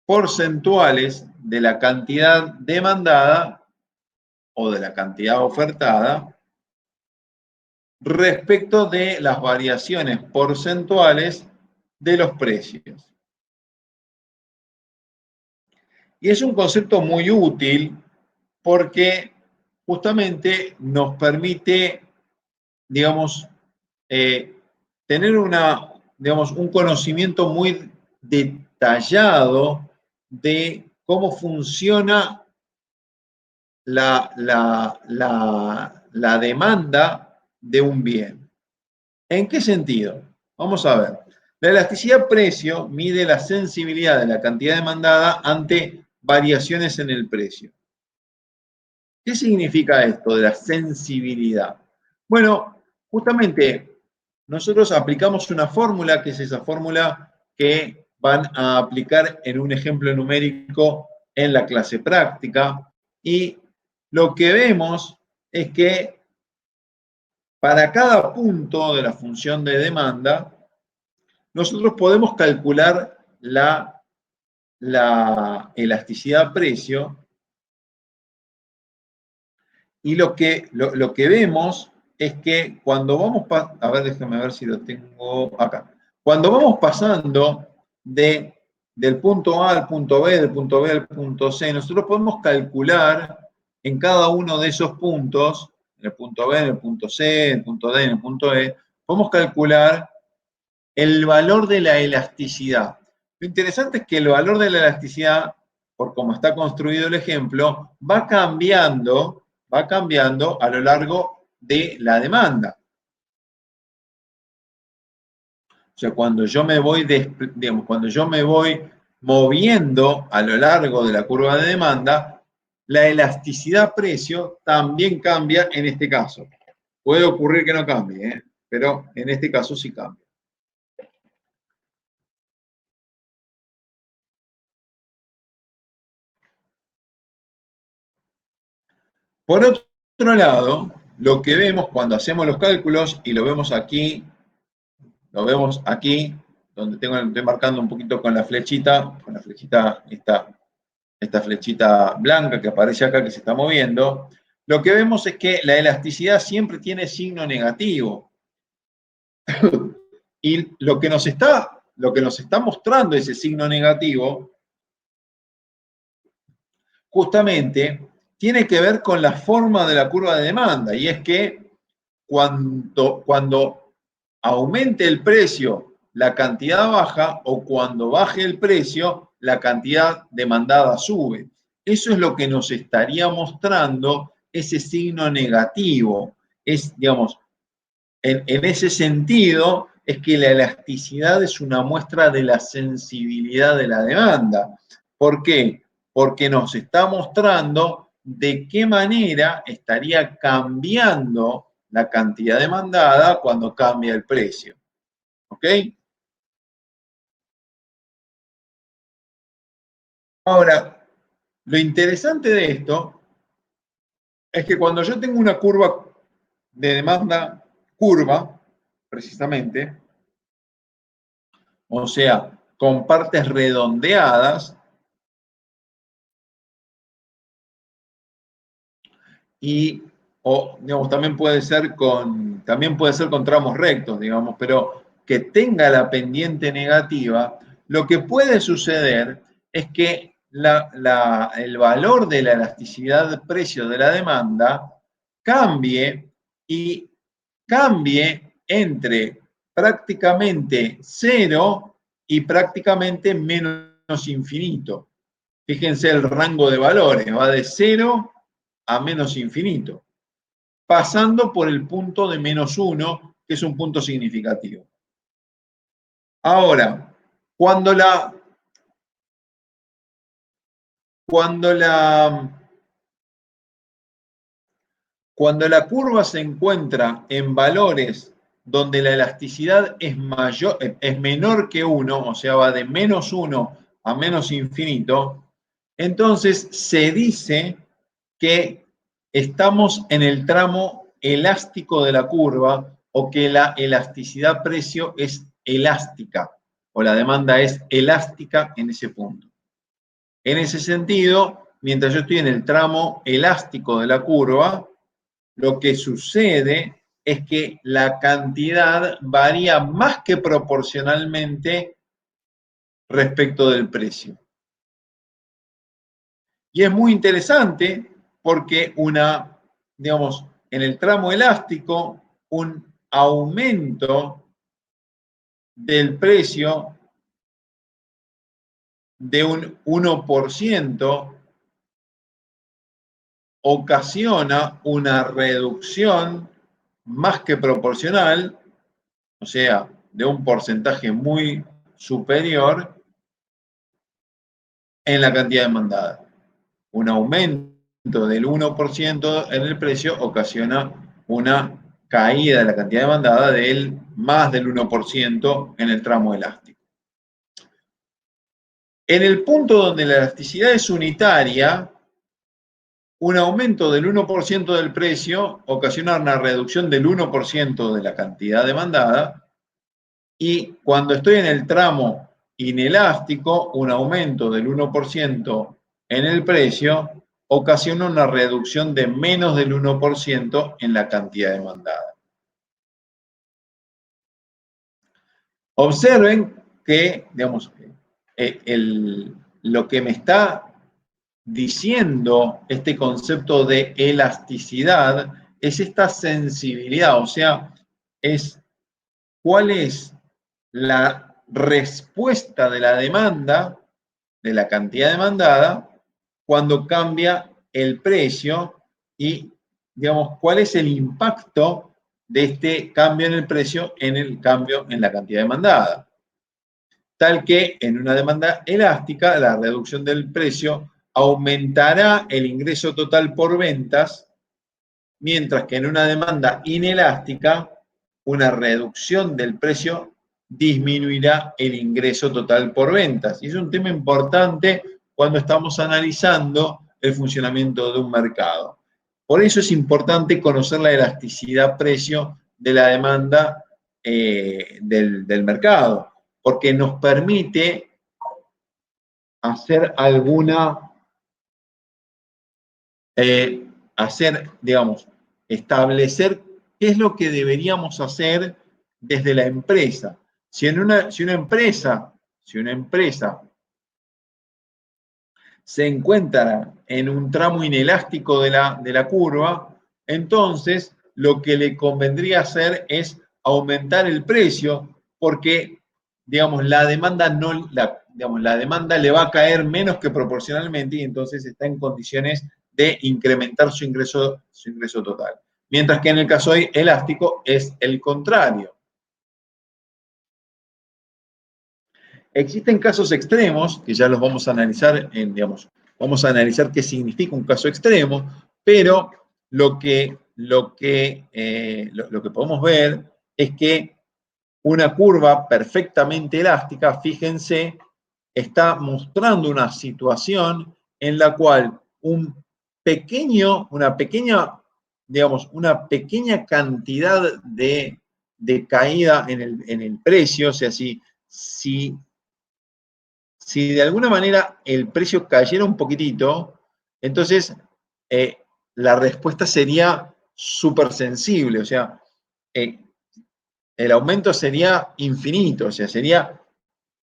Speaker 1: porcentuales de la cantidad demandada o de la cantidad ofertada respecto de las variaciones porcentuales de los precios. Y es un concepto muy útil porque justamente nos permite, digamos, tener un conocimiento muy detallado de cómo funciona la demanda de un bien. ¿En qué sentido? Vamos a ver. La elasticidad precio mide la sensibilidad de la cantidad demandada ante variaciones en el precio. ¿Qué significa esto de la sensibilidad? Bueno, justamente nosotros aplicamos una fórmula, que es esa fórmula que van a aplicar en un ejemplo numérico en la clase práctica, y lo que vemos es que para cada punto de la función de demanda, nosotros podemos calcular la elasticidad precio, y lo que vemos es que cuando vamos, a ver, déjame ver si lo tengo acá. Cuando vamos pasando del punto A al punto B, del punto B al punto C, nosotros podemos calcular en cada uno de esos puntos, en el punto B, en el punto C, en el punto D, en el punto E, podemos calcular el valor de la elasticidad. Lo interesante es que el valor de la elasticidad, por cómo está construido el ejemplo, va cambiando a lo largo de la demanda. O sea, cuando yo me voy, digamos, cuando yo me voy moviendo a lo largo de la curva de demanda, la elasticidad precio también cambia en este caso. Puede ocurrir que no cambie, pero en este caso sí cambia. Por otro lado, lo que vemos cuando hacemos los cálculos, y lo vemos aquí, donde estoy marcando un poquito con la flechita, esta flechita blanca que aparece acá que se está moviendo, lo que vemos es que la elasticidad siempre tiene signo negativo. Y lo que nos está mostrando ese signo negativo, justamente, tiene que ver con la forma de la curva de demanda, y es que cuando aumente el precio, la cantidad baja, o cuando baje el precio, la cantidad demandada sube. Eso es lo que nos estaría mostrando ese signo negativo. Es, digamos, en ese sentido, es que la elasticidad es una muestra de la sensibilidad de la demanda. ¿Por qué? Porque nos está mostrando de qué manera estaría cambiando la cantidad demandada cuando cambia el precio. ¿Ok? Ahora, lo interesante de esto es que cuando yo tengo una curva de demanda curva, precisamente, o sea, con partes redondeadas, y o digamos, también puede ser con tramos rectos, digamos, pero que tenga la pendiente negativa, lo que puede suceder es que el valor de la elasticidad precio de la demanda cambie, y cambie entre prácticamente cero y prácticamente menos infinito. Fíjense el rango de valores, va de cero a menos infinito, pasando por el punto de -1, que es un punto significativo. Ahora, cuando la, cuando la, cuando la curva se encuentra en valores donde la elasticidad es menor que 1, o sea, va de -1 a menos infinito, entonces se dice que estamos en el tramo elástico de la curva, o que la elasticidad precio es elástica, o la demanda es elástica en ese punto. En ese sentido, mientras yo estoy en el tramo elástico de la curva, lo que sucede es que la cantidad varía más que proporcionalmente respecto del precio. Y es muy interesante porque digamos, en el tramo elástico, un aumento del precio de un 1% ocasiona una reducción más que proporcional, o sea, de un porcentaje muy superior en la cantidad demandada. Un aumento del 1% en el precio ocasiona una caída de la cantidad demandada del más del 1% en el tramo elástico. En el punto donde la elasticidad es unitaria, un aumento del 1% del precio ocasiona una reducción del 1% de la cantidad demandada, y cuando estoy en el tramo inelástico, un aumento del 1% en el precio ocasiona una reducción de menos del 1% en la cantidad demandada. Observen que, digamos, lo que me está diciendo este concepto de elasticidad es esta sensibilidad, o sea, es cuál es la respuesta de la demanda, de la cantidad demandada, cuando cambia el precio y, digamos, cuál es el impacto de este cambio en el precio en el cambio en la cantidad demandada. Tal que en una demanda elástica, la reducción del precio aumentará el ingreso total por ventas, mientras que en una demanda inelástica, una reducción del precio disminuirá el ingreso total por ventas. Y es un tema importante cuando estamos analizando el funcionamiento de un mercado. Por eso es importante conocer la elasticidad precio de la demanda del mercado, porque nos permite hacer digamos, establecer qué es lo que deberíamos hacer desde la empresa. Si una empresa se encuentra en un tramo inelástico de la curva, entonces lo que le convendría hacer es aumentar el precio, porque, digamos, la demanda le va a caer menos que proporcionalmente, y entonces está en condiciones de incrementar su ingreso total. Mientras que en el caso elástico es el contrario. Existen casos extremos, que ya los vamos a analizar, vamos a analizar qué significa un caso extremo, pero lo que podemos ver es que una curva perfectamente elástica, fíjense, está mostrando una situación en la cual una pequeña cantidad de caída en el precio, o sea, si de alguna manera el precio cayera un poquitito, entonces la respuesta sería súper sensible, o sea, el aumento sería infinito, o sea, sería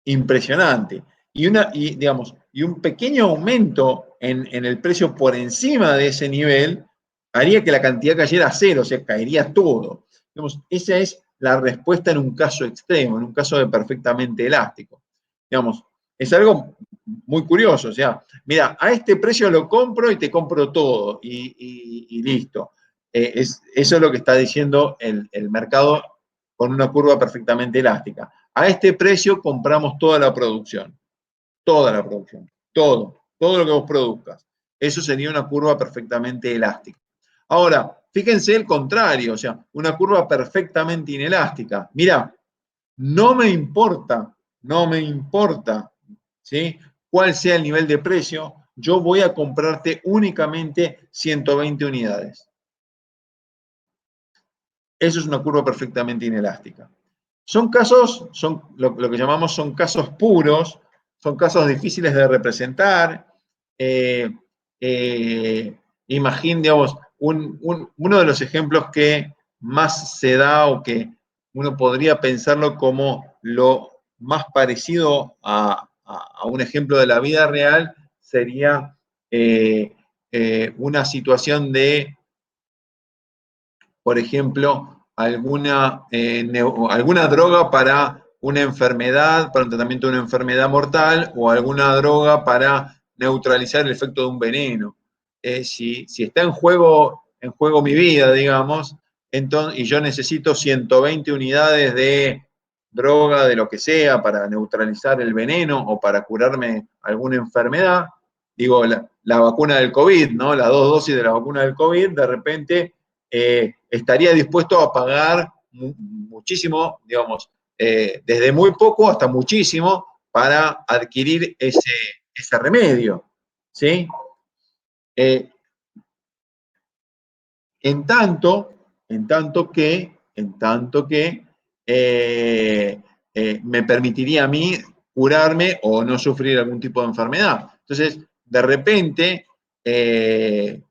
Speaker 1: impresionante. Y un pequeño aumento en el precio por encima de ese nivel haría que la cantidad cayera a cero, o sea, caería todo. Digamos, esa es la respuesta en un caso extremo, en un caso de perfectamente elástico. Digamos, es algo muy curioso, o sea, mira, a este precio lo compro y te compro todo, y listo. Eso es lo que está diciendo el mercado con una curva perfectamente elástica. A este precio compramos toda la producción, todo lo que vos produzcas. Eso sería una curva perfectamente elástica. Ahora, fíjense el contrario, o sea, una curva perfectamente inelástica. Mira, no me importa, ¿sí?, cuál sea el nivel de precio, yo voy a comprarte únicamente 120 unidades. Eso es una curva perfectamente inelástica. Son casos, lo que llamamos son casos puros, son casos difíciles de representar. Digamos, uno de los ejemplos que más se da, o que uno podría pensarlo como lo más parecido a un ejemplo de la vida real, sería una situación de por ejemplo, alguna droga para una enfermedad, para un tratamiento de una enfermedad mortal, o alguna droga para neutralizar el efecto de un veneno. Si está en juego mi vida, digamos, entonces, y yo necesito 120 unidades de droga, de lo que sea, para neutralizar el veneno o para curarme alguna enfermedad, digo, la vacuna del COVID, ¿no? Las 2 dosis de la vacuna del COVID, de repente estaría dispuesto a pagar muchísimo, digamos, desde muy poco hasta muchísimo para adquirir ese remedio, ¿sí? Eh, en tanto que me permitiría a mí curarme o no sufrir algún tipo de enfermedad. Entonces, de repente, ese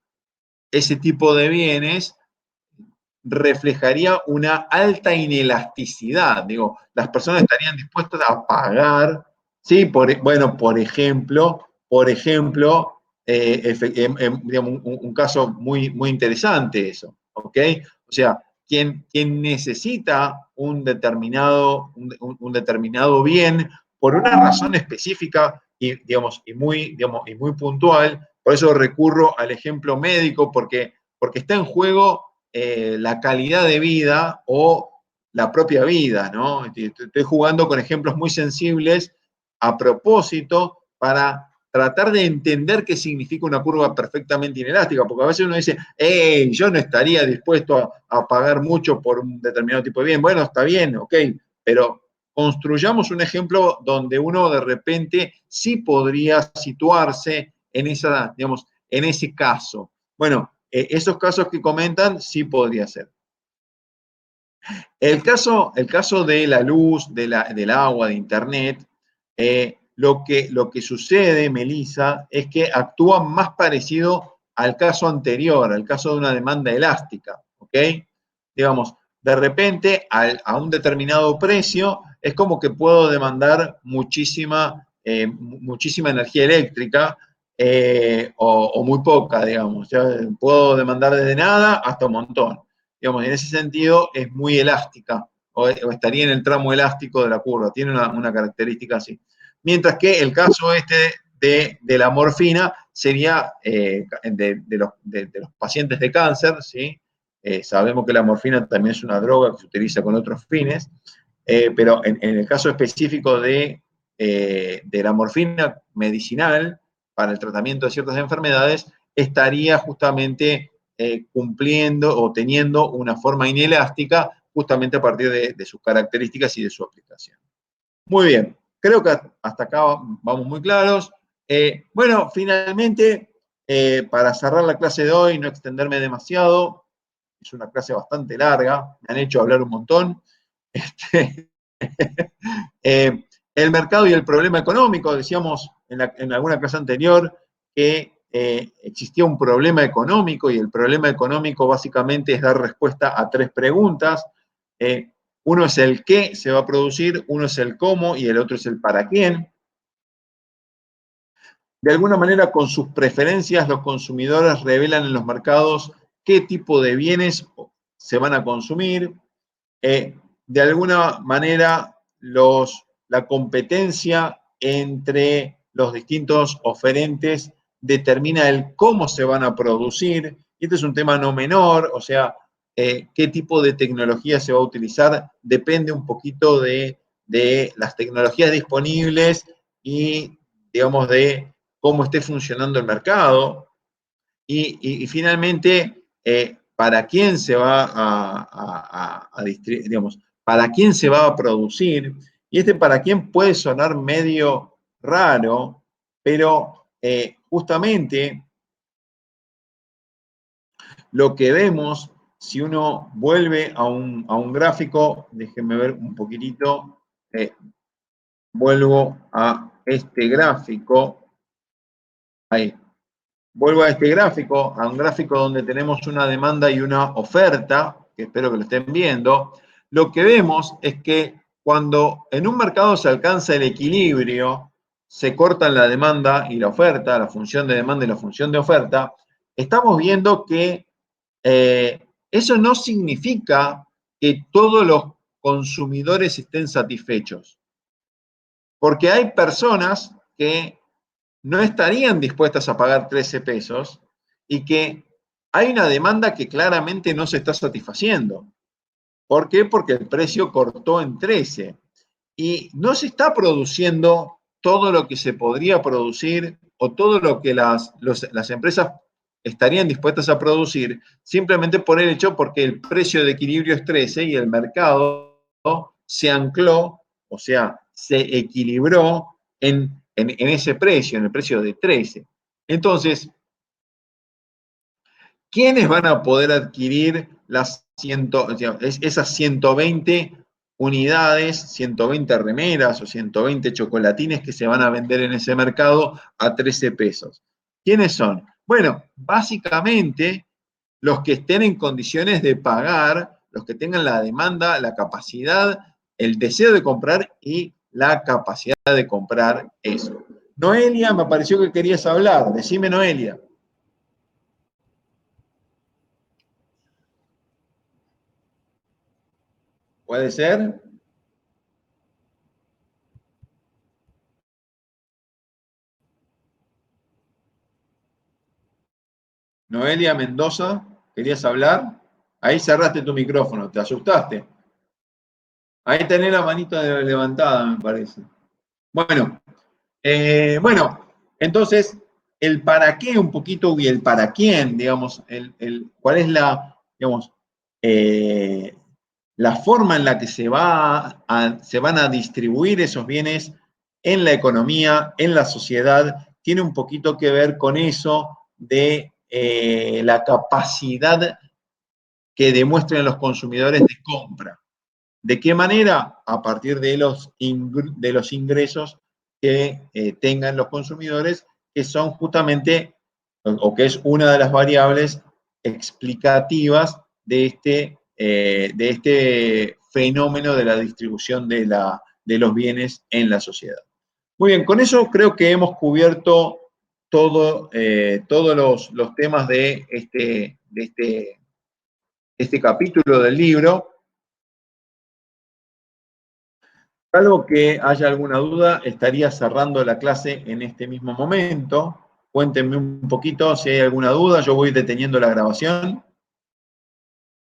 Speaker 1: tipo de bienes reflejaría una alta inelasticidad. Digo, las personas estarían dispuestas a pagar, ¿sí? Por ejemplo, digamos, un caso muy interesante eso, ¿ok? O sea, quien necesita un determinado bien por una razón específica y muy puntual, por eso recurro al ejemplo médico, porque está en juego la calidad de vida o la propia vida, ¿no? Estoy jugando con ejemplos muy sensibles a propósito para tratar de entender qué significa una curva perfectamente inelástica, porque a veces uno dice, hey, yo no estaría dispuesto a pagar mucho por un determinado tipo de bien. Bueno, está bien, ok, pero construyamos un ejemplo donde uno de repente sí podría situarse en ese caso. Bueno, esos casos que comentan sí podría ser. El caso de la luz, del agua, de Internet, lo que sucede, Melissa, es que actúa más parecido al caso anterior, al caso de una demanda elástica, ¿ok? Digamos, de repente a un determinado precio es como que puedo demandar muchísima energía eléctrica o muy poca, digamos. Ya puedo demandar desde nada hasta un montón. Digamos, en ese sentido es muy elástica o estaría en el tramo elástico de la curva, tiene una característica así. Mientras que el caso de la morfina sería de los pacientes de cáncer, ¿sí? Sabemos que la morfina también es una droga que se utiliza con otros fines, pero en el caso específico de la morfina medicinal para el tratamiento de ciertas enfermedades, estaría justamente cumpliendo o teniendo una forma inelástica justamente a partir de sus características y de su aplicación. Muy bien, creo que hasta acá vamos muy claros. Bueno, finalmente, para cerrar la clase de hoy, no extenderme demasiado, es una clase bastante larga, me han hecho hablar un montón. El mercado y el problema económico, decíamos en alguna clase anterior que existía un problema económico y el problema económico básicamente es dar respuesta a 3 preguntas. Uno es el qué se va a producir, uno es el cómo y el otro es el para quién. De alguna manera, con sus preferencias, los consumidores revelan en los mercados qué tipo de bienes se van a consumir. De alguna manera, la competencia entre los distintos oferentes determina el cómo se van a producir. Y este es un tema no menor, o sea, qué tipo de tecnología se va a utilizar depende un poquito de las tecnologías disponibles y, digamos, de cómo esté funcionando el mercado. Y finalmente, ¿para quién se va a distribuir, digamos, para quién se va a producir? Y para quién puede sonar medio raro, pero justamente lo que vemos, si uno vuelve a un gráfico, déjenme ver un poquitito, vuelvo a este gráfico, ahí, vuelvo a este gráfico, a un gráfico donde tenemos una demanda y una oferta, que espero que lo estén viendo. Lo que vemos es que cuando en un mercado se alcanza el equilibrio, se cortan la demanda y la oferta, la función de demanda y la función de oferta, estamos viendo que Eso no significa que todos los consumidores estén satisfechos, porque hay personas que no estarían dispuestas a pagar 13 pesos y que hay una demanda que claramente no se está satisfaciendo. ¿Por qué? Porque el precio cortó en 13 y no se está produciendo todo lo que se podría producir o todo lo que las empresas estarían dispuestas a producir simplemente por el hecho porque el precio de equilibrio es 13 y el mercado se ancló, o sea, se equilibró en ese precio, en el precio de 13. Entonces, ¿quiénes van a poder adquirir esas 120 unidades, 120 remeras o 120 chocolatines que se van a vender en ese mercado a 13 pesos? ¿Quiénes son? Bueno, básicamente los que estén en condiciones de pagar, los que tengan la demanda, la capacidad, el deseo de comprar y la capacidad de comprar eso. Noelia, me pareció que querías hablar. Decime, Noelia. ¿Puede ser? Noelia Mendoza, ¿querías hablar? Ahí cerraste tu micrófono, ¿te asustaste? Ahí tenés la manita levantada, me parece. Bueno, bueno, entonces, el para qué un poquito y el para quién, digamos, cuál es digamos, eh, la forma en la que se van a distribuir esos bienes en la economía, en la sociedad, tiene un poquito que ver con eso de la capacidad que demuestren los consumidores de compra. ¿De qué manera? A partir de de los ingresos que tengan los consumidores, que son justamente, o que es una de las variables explicativas de este fenómeno de la distribución de los bienes en la sociedad. Muy bien, con eso creo que hemos cubierto todos los temas de este capítulo del libro. Salvo que haya alguna duda, estaría cerrando la clase en este mismo momento. Cuéntenme un poquito si hay alguna duda, yo voy deteniendo la grabación.